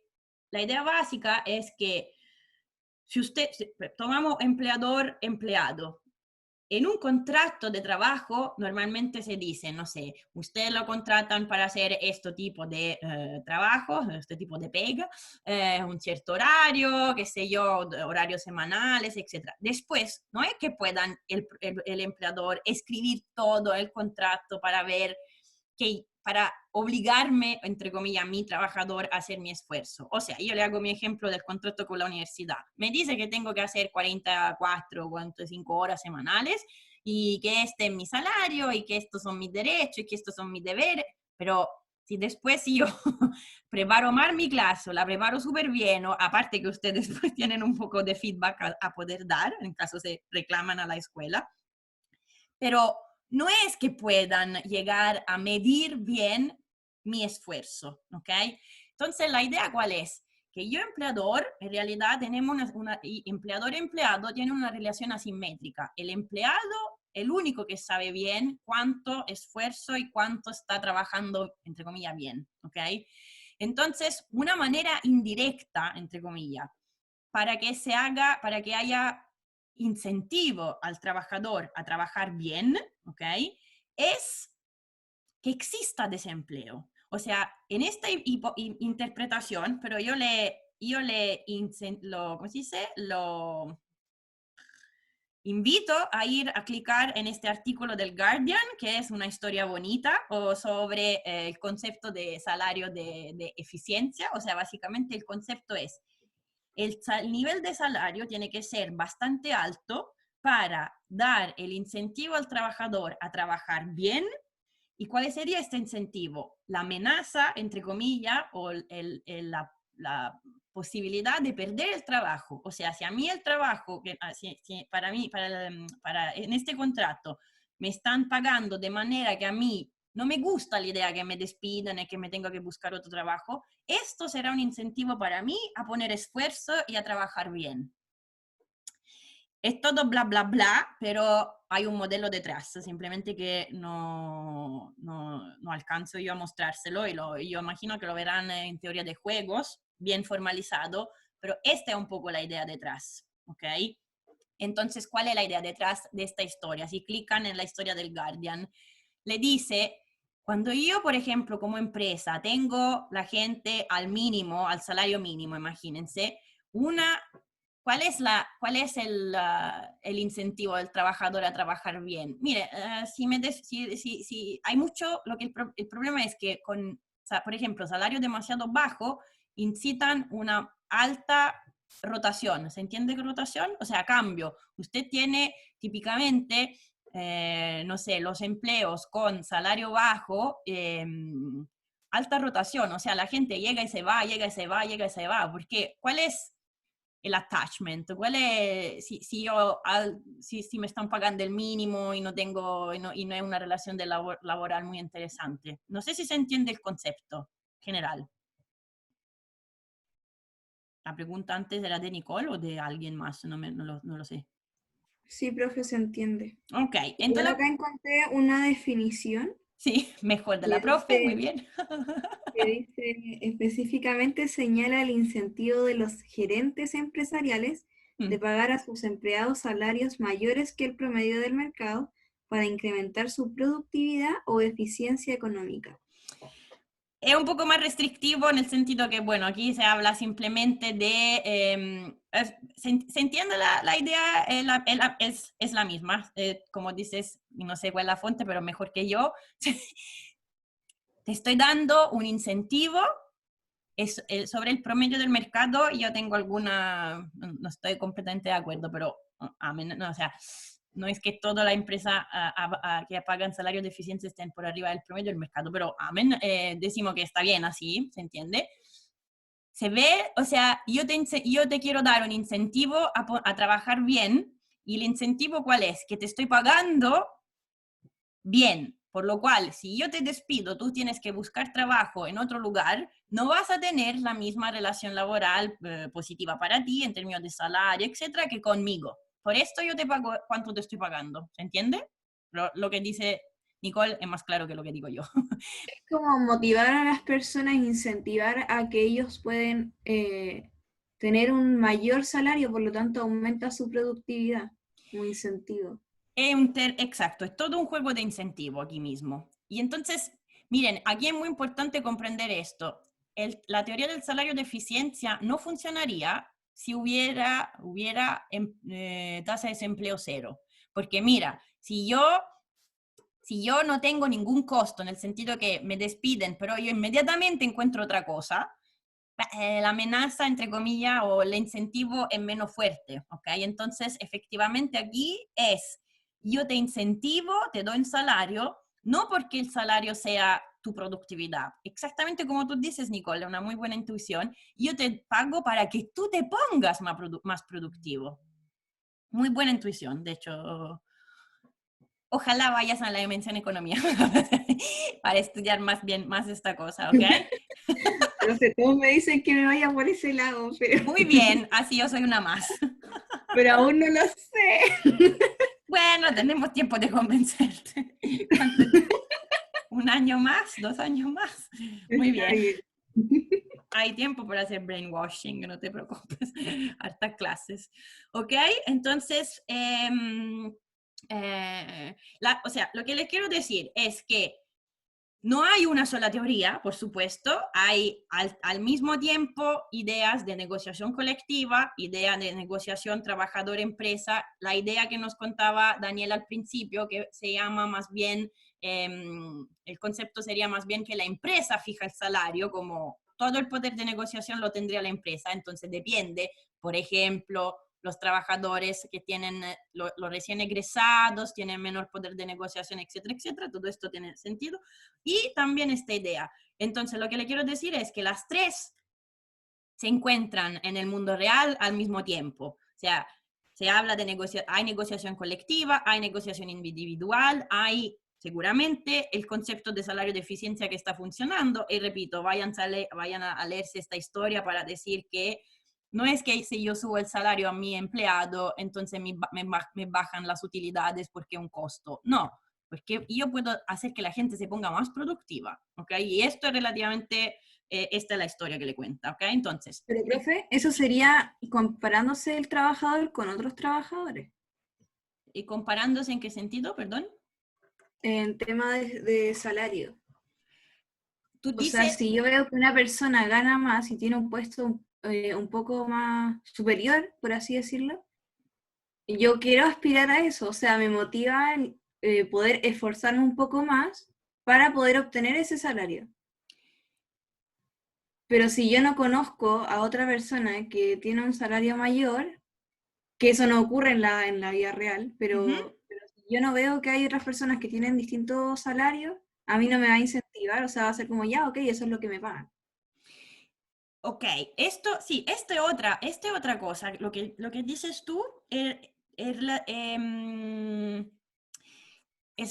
la idea básica es que si tomamos empleador-empleado, en un contrato de trabajo normalmente se dice, no sé, ustedes lo contratan para hacer este tipo de trabajo, este tipo de pega, un cierto horario, qué sé yo, horarios semanales, etc. Después, no es que puedan el empleador escribir todo el contrato para ver para obligarme, entre comillas, a mi trabajador a hacer mi esfuerzo. O sea, yo le hago mi ejemplo del contrato con la universidad. Me dice que tengo que hacer 44 o 45 horas semanales y que este es mi salario y que estos son mis derechos y que estos son mis deberes, pero si después yo preparo mal mi clase, la preparo súper bien, aparte que ustedes después tienen un poco de feedback a poder dar, en caso se reclaman a la escuela, pero no es que puedan llegar a medir bien mi esfuerzo, ¿ok? Entonces, la idea cuál es? Que yo empleador, en realidad tenemos empleador-empleado tiene una relación asimétrica. El empleado, el único que sabe bien cuánto esfuerzo y cuánto está trabajando, entre comillas, bien, ¿ok? Entonces, una manera indirecta, entre comillas, para que haya incentivo al trabajador a trabajar bien, ¿ok? Es que exista desempleo. O sea, en esta interpretación, pero yo ¿cómo se dice? Lo invito a ir a clicar en este artículo del Guardian, que es una historia bonita, sobre el concepto de salario de eficiencia. O sea, básicamente el concepto es el nivel de salario tiene que ser bastante alto para dar el incentivo al trabajador a trabajar bien. ¿Y cuál sería este incentivo? La amenaza, entre comillas, o la posibilidad de perder el trabajo. O sea, si a mí el trabajo, para mí, en este contrato, me están pagando de manera que a mí no me gusta la idea que me despidan y que me tenga que buscar otro trabajo, esto será un incentivo para mí a poner esfuerzo y a trabajar bien. Es todo bla, bla, bla, pero hay un modelo detrás, simplemente que no alcanzo yo a mostrárselo y yo imagino que lo verán en teoría de juegos, bien formalizado, pero esta es un poco la idea detrás, ¿ok? Entonces, ¿cuál es la idea detrás de esta historia? Si clican en la historia del Guardian, le dice, cuando yo, por ejemplo, como empresa, tengo la gente al mínimo, al salario mínimo, imagínense, ¿cuál es el incentivo del trabajador a trabajar bien? Mire, si hay mucho, el problema es que con, por ejemplo, salario demasiado bajo, incitan una alta rotación. ¿Se entiende qué rotación? O sea, a cambio, usted tiene típicamente, no sé, los empleos con salario bajo, alta rotación, o sea, la gente llega y se va, llega y se va, llega y se va, porque ¿cuál es el attachment? ¿Cuál es, si me están pagando el mínimo y no es una relación laboral muy interesante? No sé si se entiende el concepto general. La pregunta antes era de Nicole o de alguien más, no lo sé. Sí, profe, se entiende. Ok, entonces... Yo acá encontré una definición. Sí, mejor de la profe, muy bien. Que dice, específicamente señala el incentivo de los gerentes empresariales de pagar a sus empleados salarios mayores que el promedio del mercado para incrementar su productividad o eficiencia económica. Es un poco más restrictivo en el sentido que, bueno, aquí se habla simplemente de... se entiende la idea, es la misma. Como dices, no sé cuál es la fuente, pero mejor que yo. Te estoy dando un incentivo sobre el promedio del mercado. Yo tengo alguna... No estoy completamente de acuerdo, pero... No, o sea... No es que toda la empresa que pagan salarios de eficiencia estén por arriba del promedio del mercado, pero decimos que está bien así, ¿se entiende? Se ve, o sea, yo te quiero dar un incentivo a trabajar bien, y el incentivo ¿cuál es? Que te estoy pagando bien, por lo cual, si yo te despido, tú tienes que buscar trabajo en otro lugar, no vas a tener la misma relación laboral positiva para ti en términos de salario, etcétera, que conmigo. Por esto yo te pago cuánto te estoy pagando, ¿se entiende? Lo que dice Nicole es más claro que lo que digo yo. Es como motivar a las personas, incentivar a que ellos pueden tener un mayor salario, por lo tanto aumenta su productividad, un incentivo. Exacto, es todo un juego de incentivo aquí mismo. Y entonces, miren, aquí es muy importante comprender esto. La teoría del salario de eficiencia no funcionaría si hubiera tasa de desempleo cero. Porque mira, si yo no tengo ningún costo, en el sentido que me despiden, pero yo inmediatamente encuentro otra cosa, la amenaza, entre comillas, o el incentivo es menos fuerte, ¿ok? Entonces, efectivamente aquí yo te incentivo, te doy un salario, no porque el salario sea tu productividad. Exactamente como tú dices, Nicole, una muy buena intuición. Yo te pago para que tú te pongas más productivo. Muy buena intuición, de hecho. Ojalá vayas a la dimensión economía para estudiar más esta cosa, ¿ok? No sé, todos me dicen que me vaya por ese lado, pero... Muy bien, así yo soy una más. Pero aún no lo sé. Bueno, tenemos tiempo de convencerte. ¿Un año más? ¿2 años más? Muy bien. Hay tiempo para hacer brainwashing, no te preocupes. Hartas clases. ¿Ok? Entonces, o sea, lo que les quiero decir es que no hay una sola teoría, por supuesto, hay al mismo tiempo ideas de negociación colectiva, idea de negociación trabajador-empresa, la idea que nos contaba Daniel al principio, que se llama más bien, el concepto sería más bien que la empresa fija el salario, como todo el poder de negociación lo tendría la empresa, entonces depende, por ejemplo, los trabajadores que tienen, los recién egresados, tienen menor poder de negociación, etcétera, etcétera. Todo esto tiene sentido. Y también esta idea. Entonces, lo que le quiero decir es que las tres se encuentran en el mundo real al mismo tiempo. O sea, se habla de hay negociación colectiva, hay negociación individual, hay seguramente el concepto de salario de eficiencia que está funcionando. Y repito, vayan a leerse esta historia para decir que no es que si yo subo el salario a mi empleado, entonces me bajan las utilidades porque es un costo. No, porque yo puedo hacer que la gente se ponga más productiva, ¿ok? Y esto es relativamente, esta es la historia que le cuenta, ¿ok? Entonces. Pero, profe, eso sería comparándose el trabajador con otros trabajadores. ¿Y comparándose en qué sentido, perdón? En tema de salario. Tú O sea, dices, si yo veo que una persona gana más y tiene un puesto un poco más superior, por así decirlo, yo quiero aspirar a eso. O sea, me motiva el, poder esforzarme un poco más para poder obtener ese salario. Pero si yo no conozco a otra persona que tiene un salario mayor, que eso no ocurre en la vida real, pero si yo no veo que hay otras personas que tienen distintos salarios, a mí no me va a incentivar, o sea, va a ser como, ya, ok, eso es lo que me pagan. ok, sí, esta otra cosa. Lo que dices tú es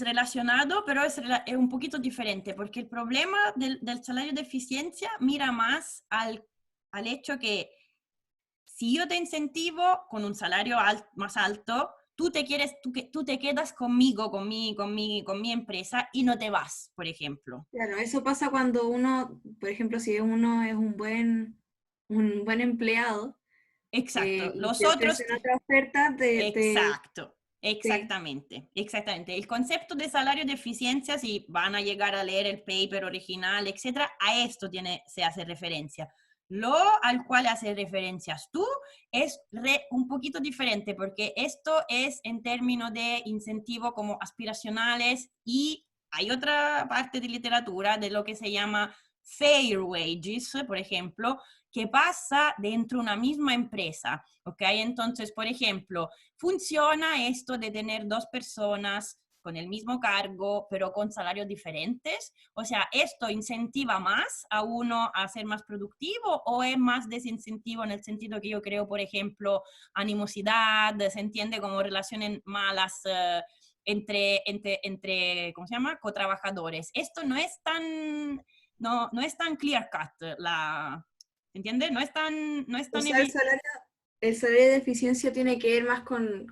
relacionado, pero es un poquito diferente, porque el problema del salario de eficiencia mira más al hecho que si yo te incentivo con un salario más alto, tú te quedas conmigo, con mi empresa y no te vas, por ejemplo. Claro, eso pasa cuando uno, por ejemplo, si uno es un buen empleado Exacto. y Los te otros, ofrecen otra oferta, exacto. te- Exactamente, exactamente. El concepto de salario de eficiencia, si van a llegar a leer el paper original, etcétera, a esto se hace referencia. Lo al cual haces referencias tú es un poquito diferente, porque esto es en términos de incentivo como aspiracionales, y hay otra parte de literatura de lo que se llama fair wages, por ejemplo, que pasa dentro de una misma empresa, ¿ok? Entonces, por ejemplo, funciona esto de tener dos personas con el mismo cargo, pero con salarios diferentes. O sea, ¿esto incentiva más a uno a ser más productivo o es más desincentivo en el sentido que yo creo, por ejemplo, animosidad, se entiende como relaciones malas entre, ¿cómo se llama?, cotrabajadores? Esto no es tan, no es tan clear cut, ¿entiendes? No es o tan sea, evidente. el salario de eficiencia tiene que ver más con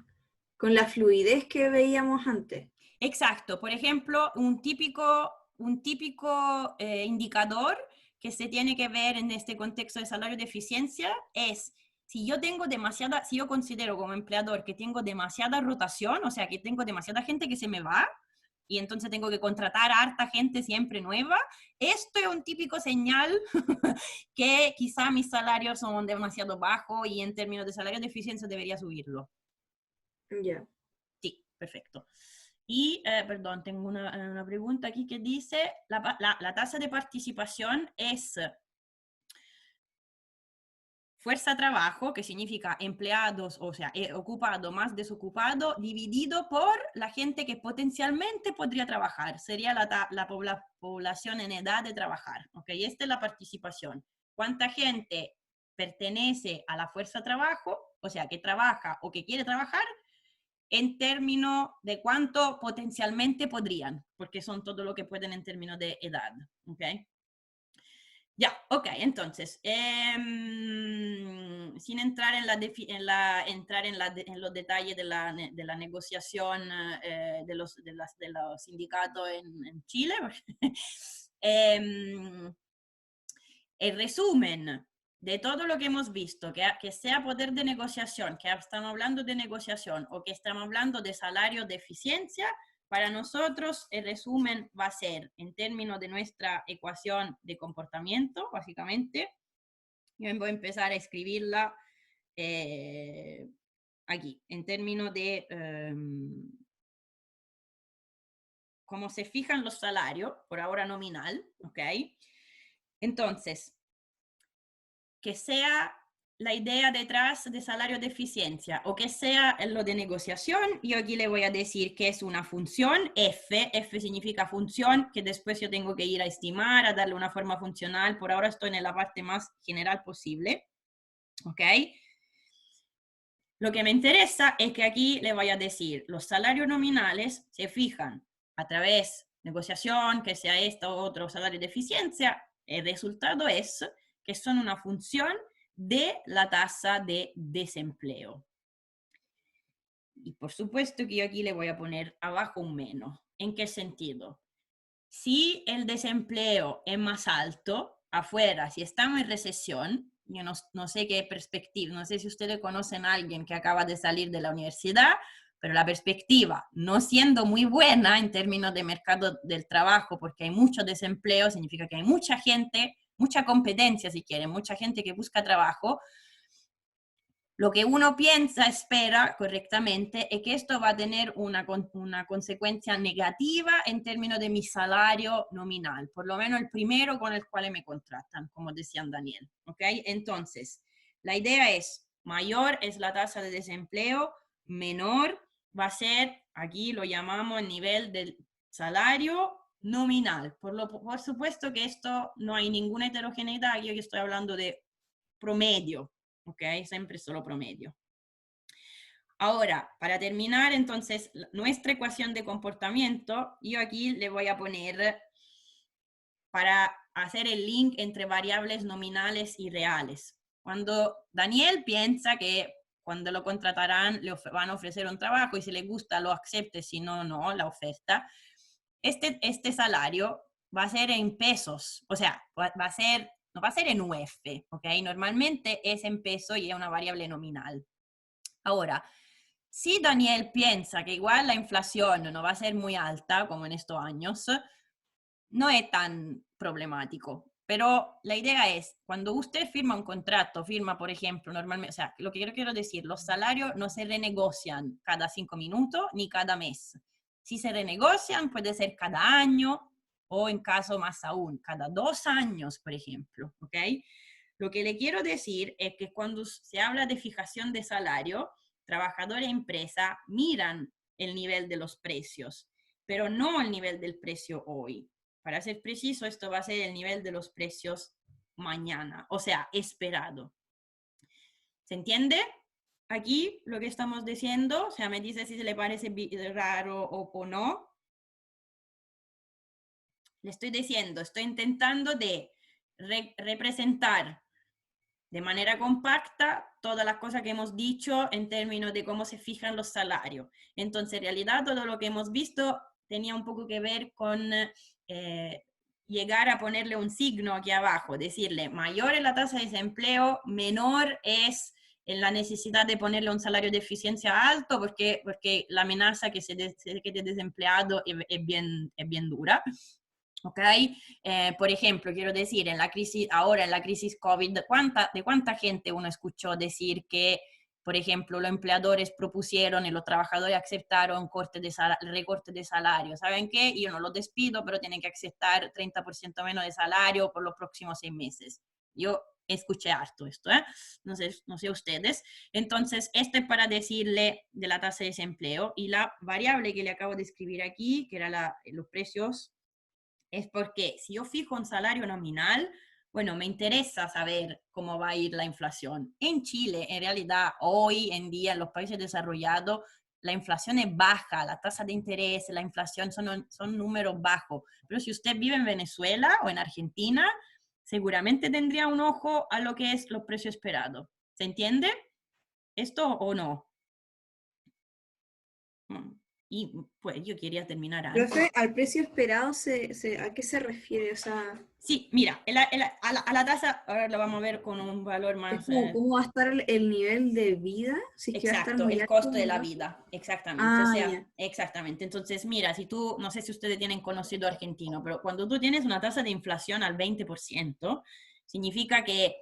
la fluidez que veíamos antes. Exacto. Por ejemplo, un típico indicador que se tiene que ver en este contexto de salario de eficiencia es si yo considero como empleador que tengo demasiada rotación, o sea, que tengo demasiada gente que se me va, y entonces tengo que contratar a harta gente siempre nueva. Esto es un típico señal que quizá mis salarios son demasiado bajos y en términos de salario de eficiencia debería subirlo. Ya. Sí, perfecto. Y, perdón, tengo una pregunta aquí que dice, la tasa de participación es fuerza trabajo, que significa empleados, o sea, ocupado más desocupado, dividido por la gente que potencialmente podría trabajar. Sería la población en edad de trabajar. ¿Ok? Esta es la participación. ¿Cuánta gente pertenece a la fuerza trabajo, o sea, que trabaja o que quiere trabajar, en términos de cuánto potencialmente podrían, porque son todo lo que pueden en términos de edad, ¿ok? Ya, ok, entonces, sin entrar en los detalles de la negociación de los sindicatos en Chile, el resumen de todo lo que hemos visto, que sea poder de negociación, que estamos hablando de negociación o que estamos hablando de salario de eficiencia, para nosotros el resumen va a ser en términos de nuestra ecuación de comportamiento, básicamente. Yo voy a empezar a escribirla aquí, en términos de cómo se fijan los salarios, por ahora nominal, ¿ok? Entonces, que sea la idea detrás de salario de eficiencia o que sea lo de negociación, yo aquí le voy a decir que es una función F. F significa función, que después yo tengo que ir a estimar, a darle una forma funcional. Por ahora estoy en la parte más general posible. ¿Ok? Lo que me interesa es que aquí le voy a decir, los salarios nominales se fijan a través de negociación, que sea esto o otro salario de eficiencia. El resultado es que son una función de la tasa de desempleo. Y por supuesto que yo aquí le voy a poner abajo un menos. ¿En qué sentido? Si el desempleo es más alto afuera, si estamos en recesión, yo no sé qué perspectiva, no sé si ustedes conocen a alguien que acaba de salir de la universidad, pero la perspectiva, no siendo muy buena en términos de mercado del trabajo, porque hay mucho desempleo, significa que hay mucha gente, mucha competencia si quieren, mucha gente que busca trabajo. Lo que uno piensa, espera correctamente, es que esto va a tener una consecuencia negativa en términos de mi salario nominal, por lo menos el primero con el cual me contratan, como decía Daniel. ¿Ok? Entonces, la idea es, mayor es la tasa de desempleo, menor va a ser, aquí lo llamamos el nivel del salario nominal. Por supuesto que esto no hay ninguna heterogeneidad, aquí estoy hablando de promedio. ¿Ok? Siempre solo promedio. Ahora, para terminar, entonces, nuestra ecuación de comportamiento, yo aquí le voy a poner para hacer el link entre variables nominales y reales. Cuando Daniel piensa que cuando lo contratarán le van a ofrecer un trabajo y si le gusta lo acepte, si no, no, la oferta, este salario va a ser en pesos, o sea, no va a ser en UF, ¿ok? Normalmente es en peso y es una variable nominal. Ahora, si Daniel piensa que igual la inflación no va a ser muy alta como en estos años, no es tan problemático. Pero la idea es, cuando usted firma un contrato, firma, por ejemplo, normalmente, o sea, lo que yo quiero decir, los salarios no se renegocian cada 5 minutos ni cada mes. Si se renegocian, puede ser cada año o en caso más aún, cada 2 años, por ejemplo, ¿ok? Lo que le quiero decir es que cuando se habla de fijación de salario, trabajador e empresa miran el nivel de los precios, pero no el nivel del precio hoy. Para ser preciso, esto va a ser el nivel de los precios mañana, o sea, esperado. ¿Se entiende? Aquí lo que estamos diciendo, o sea, me dice si se le parece raro o no. Le estoy diciendo, estoy intentando de representar de manera compacta todas las cosas que hemos dicho en términos de cómo se fijan los salarios. Entonces, en realidad, todo lo que hemos visto tenía un poco que ver con llegar a ponerle un signo aquí abajo, decirle, mayor es la tasa de desempleo, menor es la necesidad de ponerle un salario de eficiencia alto, porque la amenaza que se quede desempleado es bien dura. ¿Ok? Por ejemplo, quiero decir, ahora en la crisis COVID, ¿de cuánta gente uno escuchó decir que, por ejemplo, los empleadores propusieron y los trabajadores aceptaron recorte de salario? ¿Saben qué? Yo no los despido, pero tienen que aceptar 30% menos de salario por los próximos 6 meses. Yo escuché harto esto, ¿eh? No sé ustedes. Entonces, este es para decirle de la tasa de desempleo y la variable que le acabo de escribir aquí, que era los precios, es porque si yo fijo un salario nominal, bueno, me interesa saber cómo va a ir la inflación. En Chile, en realidad, hoy en día, en los países desarrollados, la inflación es baja, la tasa de interés, la inflación son números bajos. Pero si usted vive en Venezuela o en Argentina, seguramente tendría un ojo a lo que es los precios esperados. ¿Se entiende esto o no? Y pues yo quería terminar antes. Profe, al precio esperado, ¿a qué se refiere? O sea, Sí, mira, a la tasa, ahora lo vamos a ver con un valor más... ¿cómo va a estar el nivel de vida? Si es que va a estar Exacto, muy el alto, costo de la ¿no? vida, exactamente. O sea, Ya. exactamente. Entonces, mira, si tú, no sé si ustedes tienen conocido argentino, pero cuando tú tienes una tasa de inflación al 20%, significa que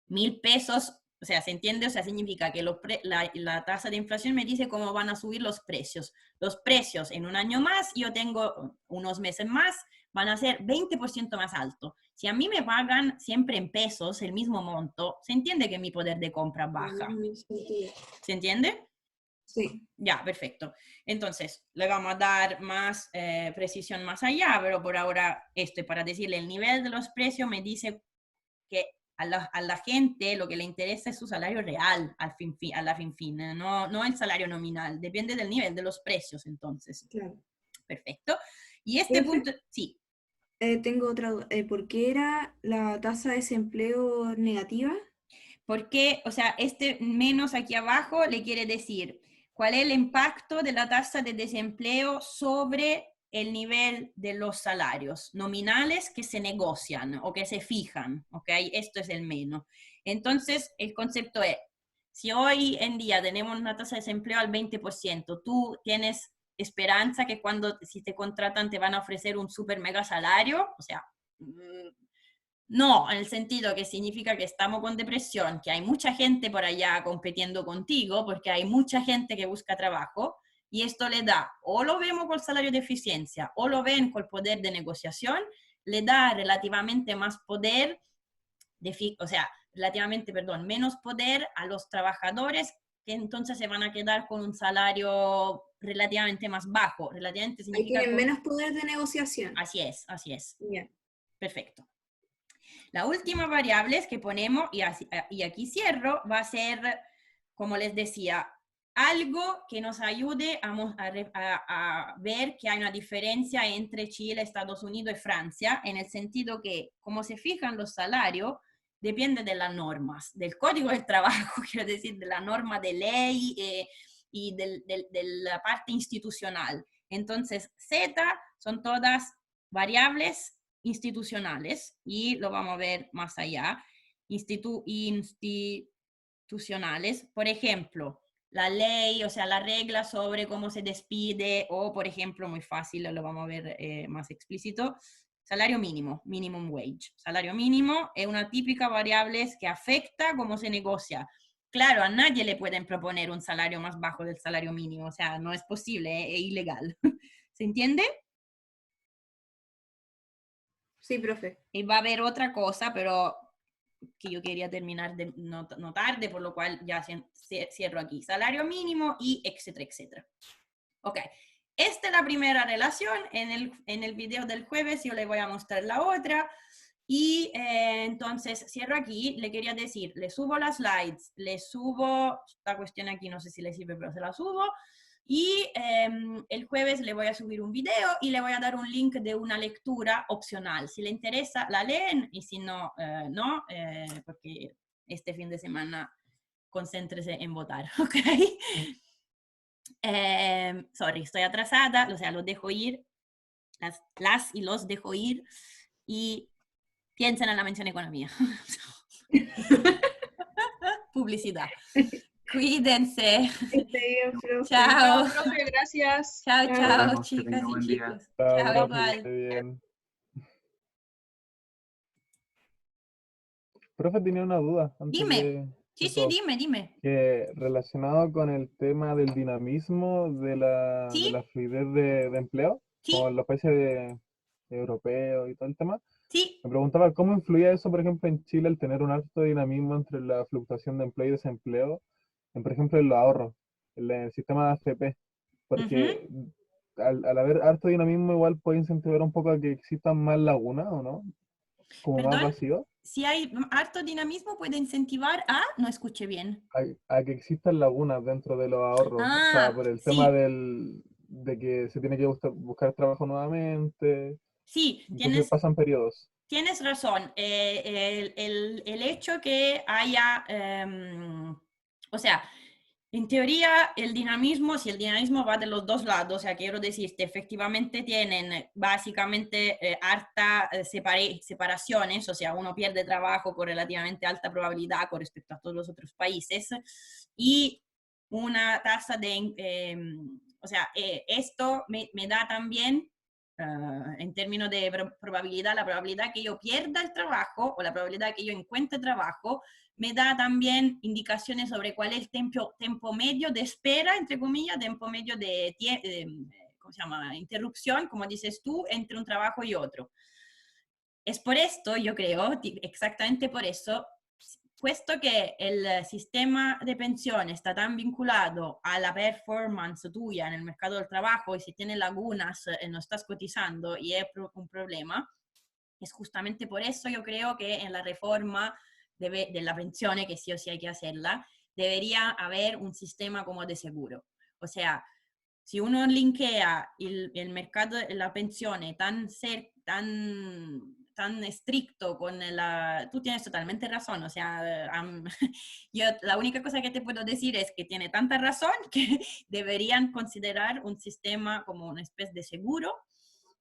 1.000 pesos O sea, ¿se entiende? O sea, significa que la tasa de inflación me dice cómo van a subir los precios. Los precios en un año más, yo tengo unos meses más, van a ser 20% más alto. Si a mí me pagan siempre en pesos el mismo monto, se entiende que mi poder de compra baja. ¿Se entiende? Sí. Ya, perfecto. Entonces, le vamos a dar más precisión más allá, pero por ahora esto, para decirle el nivel de los precios, me dice que a la gente lo que le interesa es su salario real a la fin, no el salario nominal. Depende del nivel de los precios, entonces. Claro. Perfecto. Y este ¿Profe? punto, sí. Tengo otra duda. ¿Por qué era la tasa de desempleo negativa? Porque, o sea, este menos aquí abajo le quiere decir cuál es el impacto de la tasa de desempleo sobre el nivel de los salarios nominales que se negocian o que se fijan, ¿ok? Esto es el menos. Entonces, el concepto es, si hoy en día tenemos una tasa de desempleo al 20%, tú tienes esperanza que si te contratan te van a ofrecer un super mega salario, o sea, no, en el sentido que significa que estamos con depresión, que hay mucha gente por allá compitiendo contigo, porque hay mucha gente que busca trabajo, y esto le da, o lo vemos con el salario de eficiencia, o lo ven con el poder de negociación, le da relativamente más poder, o sea, relativamente, perdón, menos poder a los trabajadores, que entonces se van a quedar con un salario relativamente más bajo. Relativamente Ahí significa... tienen menos poder de negociación. Así es, así es. Bien. Perfecto. La última variable que ponemos, y aquí cierro, va a ser, como les decía, algo que nos ayude a ver que hay una diferencia entre Chile, Estados Unidos y Francia, en el sentido que, como se fijan los salarios, depende de las normas, del código del trabajo, quiero decir, de la norma de ley y de la parte institucional. Entonces, Z son todas variables institucionales, y lo vamos a ver más allá, institucionales, por ejemplo, la ley, o sea, la regla sobre cómo se despide, o por ejemplo, muy fácil, lo vamos a ver más explícito, salario mínimo, minimum wage. Salario mínimo es una típica variable que afecta cómo se negocia. Claro, a nadie le pueden proponer un salario más bajo del salario mínimo, o sea, no es posible, es ilegal. ¿Se entiende? Sí, profe. Y va a haber otra cosa, pero que yo quería terminar de no tarde, por lo cual ya cierro aquí. Salario mínimo y etcétera, etcétera. Ok, esta es la primera relación. En el video del jueves yo le voy a mostrar la otra. Y entonces cierro aquí. Le quería decir, le subo las slides, le subo, esta cuestión aquí no sé si le sirve, pero se la subo. Y el jueves le voy a subir un video y le voy a dar un link de una lectura opcional. Si le interesa, la leen, y si no, no, porque este fin de semana concéntrese en votar, ¿ok? Sorry, estoy atrasada, o sea, los dejo ir, las y los dejo ir, y piensen en la mención economía. Publicidad. Cuídense. Profe. Chao. Chao, profe, gracias. Chao, Chao. chao, Nos vemos, que chicas tenga y buen día. chicos. Chao, Chao, profe, que igual. esté bien. Profe, tenía una duda antes Dime. de Sí, todo. dime. Que relacionado con el tema del dinamismo de la Sí, fluidez de empleo, como sí, en los países europeos y todo el tema, sí. me preguntaba cómo influía eso, por ejemplo, en Chile, el tener un alto dinamismo entre la fluctuación de empleo y desempleo, por ejemplo, en los ahorros, en el sistema de AFP, porque al haber alto dinamismo igual puede incentivar un poco a que existan más lagunas, ¿o no? Como más Perdón, vacío, si hay harto dinamismo puede incentivar a... No escuché bien. a que existan lagunas dentro de los ahorros, o sea, Ah, por el tema sí, de que se tiene que buscar trabajo nuevamente, sí, entonces pasan periodos. tienes razón. El hecho que haya, o sea, en teoría el dinamismo, si el dinamismo va de los dos lados, o sea, quiero decirte, efectivamente tienen básicamente harta separaciones, o sea, uno pierde trabajo con relativamente alta probabilidad con respecto a todos los otros países, y una tasa de, o sea, esto me da también en términos de probabilidad, la probabilidad que yo pierda el trabajo o la probabilidad que yo encuentre trabajo, me da también indicaciones sobre cuál es el tiempo medio de espera, entre comillas, tiempo medio de ¿cómo se llama? Interrupción, como dices tú, entre un trabajo y otro. Es por esto, yo creo, exactamente por eso, puesto que el sistema de pensión está tan vinculado a la performance tuya en el mercado del trabajo y si tienes lagunas no estás cotizando y es un problema, es justamente por eso yo creo que en la reforma de la pensión, que sí o sí hay que hacerla, debería haber un sistema como de seguro. O sea, si uno linkea el mercado de la pensión tan estricto con la... Tú tienes totalmente razón, o sea, yo la única cosa que te puedo decir es que tiene tanta razón que deberían considerar un sistema como una especie de seguro,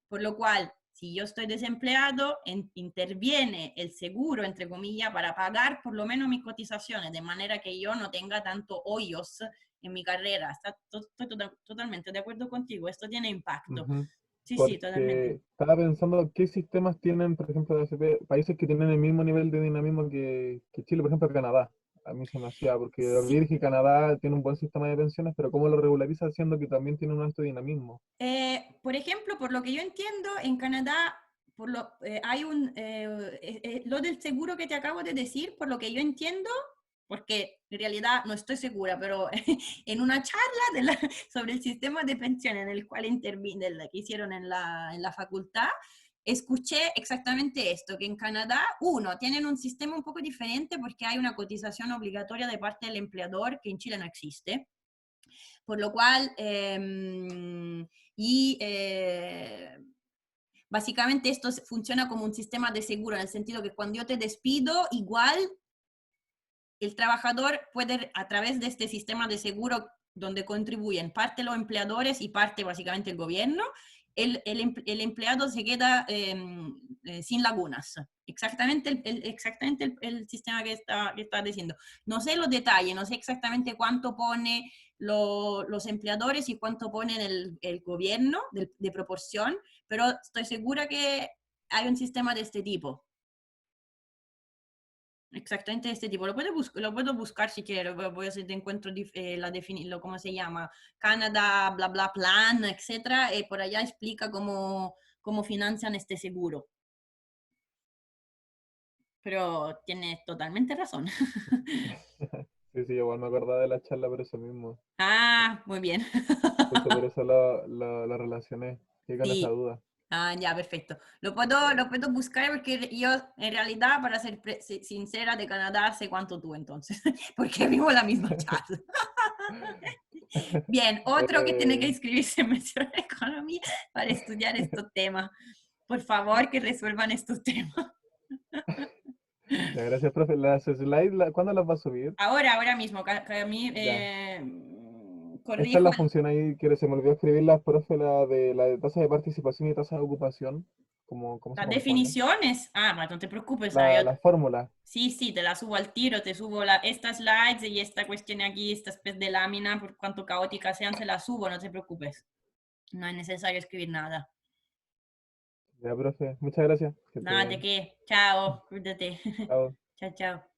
por lo cual, si yo estoy desempleado, interviene el seguro, entre comillas, para pagar por lo menos mis cotizaciones, de manera que yo no tenga tanto hoyos en mi carrera. Estoy totalmente de acuerdo contigo, esto tiene impacto. Ujú. Sí, sí, Porque totalmente. estaba pensando qué sistemas tienen, por ejemplo, de AFP, países que tienen el mismo nivel de dinamismo que Chile, por ejemplo, Canadá. A mí se me hacía, porque Sí. olvidé dije que Canadá tiene un buen sistema de pensiones, pero ¿cómo lo regulariza haciendo que también tiene un alto dinamismo? Por ejemplo, por lo que yo entiendo, en Canadá hay lo del seguro que te acabo de decir, por lo que yo entiendo, porque en realidad no estoy segura, pero en una charla sobre el sistema de pensión en el cual que hicieron en la facultad, escuché exactamente esto, que en Canadá, tienen un sistema un poco diferente porque hay una cotización obligatoria de parte del empleador que en Chile no existe. Por lo cual, básicamente esto funciona como un sistema de seguro, en el sentido que cuando yo te despido, igual el trabajador puede, a través de este sistema de seguro, donde contribuyen parte los empleadores y parte básicamente el gobierno, el empleado se queda sin lagunas. Exactamente el sistema que está diciendo. No sé los detalles, no sé exactamente cuánto pone los empleadores y cuánto pone el gobierno de proporción, pero estoy segura que hay un sistema de este tipo. Exactamente de este tipo. Lo puedo buscar si quieres. Voy a ver si te encuentro cómo se llama. Canadá, bla, bla, plan, etcétera. Por allá explica cómo financian este seguro. Pero tienes totalmente razón. Sí, sí, igual me acordaba de la charla por eso mismo. Ah, muy bien. Justo por eso lo relacioné. Qué con esa Sí. duda. Ah, ya, perfecto. Lo puedo buscar porque yo, en realidad, para ser sincera, de Canadá sé cuánto tú entonces, porque vivo la misma charla. Bien, otro que tiene que Eh, inscribirse en Mención Economía para estudiar estos temas. Por favor, que resuelvan estos temas. ya, gracias, profe. Las slides, ¿cuándo las va a subir? Ahora mismo, que a mí Ya. Esta es corrijo la función ahí que se me olvidó escribirlas, profe, la de tasa de participación y tasa de ocupación. ¿Cómo se las compone? definiciones. Ah, bueno, no te preocupes. La fórmula. Sí, te la subo al tiro, te subo estas slides y esta cuestión aquí, esta especie de lámina, por cuanto caóticas sean, se las subo, no te preocupes. No es necesario escribir nada. Ya, profe. Muchas gracias. Que esté Nada, ¿de bien. qué? Chao, cuídate. Chao. Chao, chao.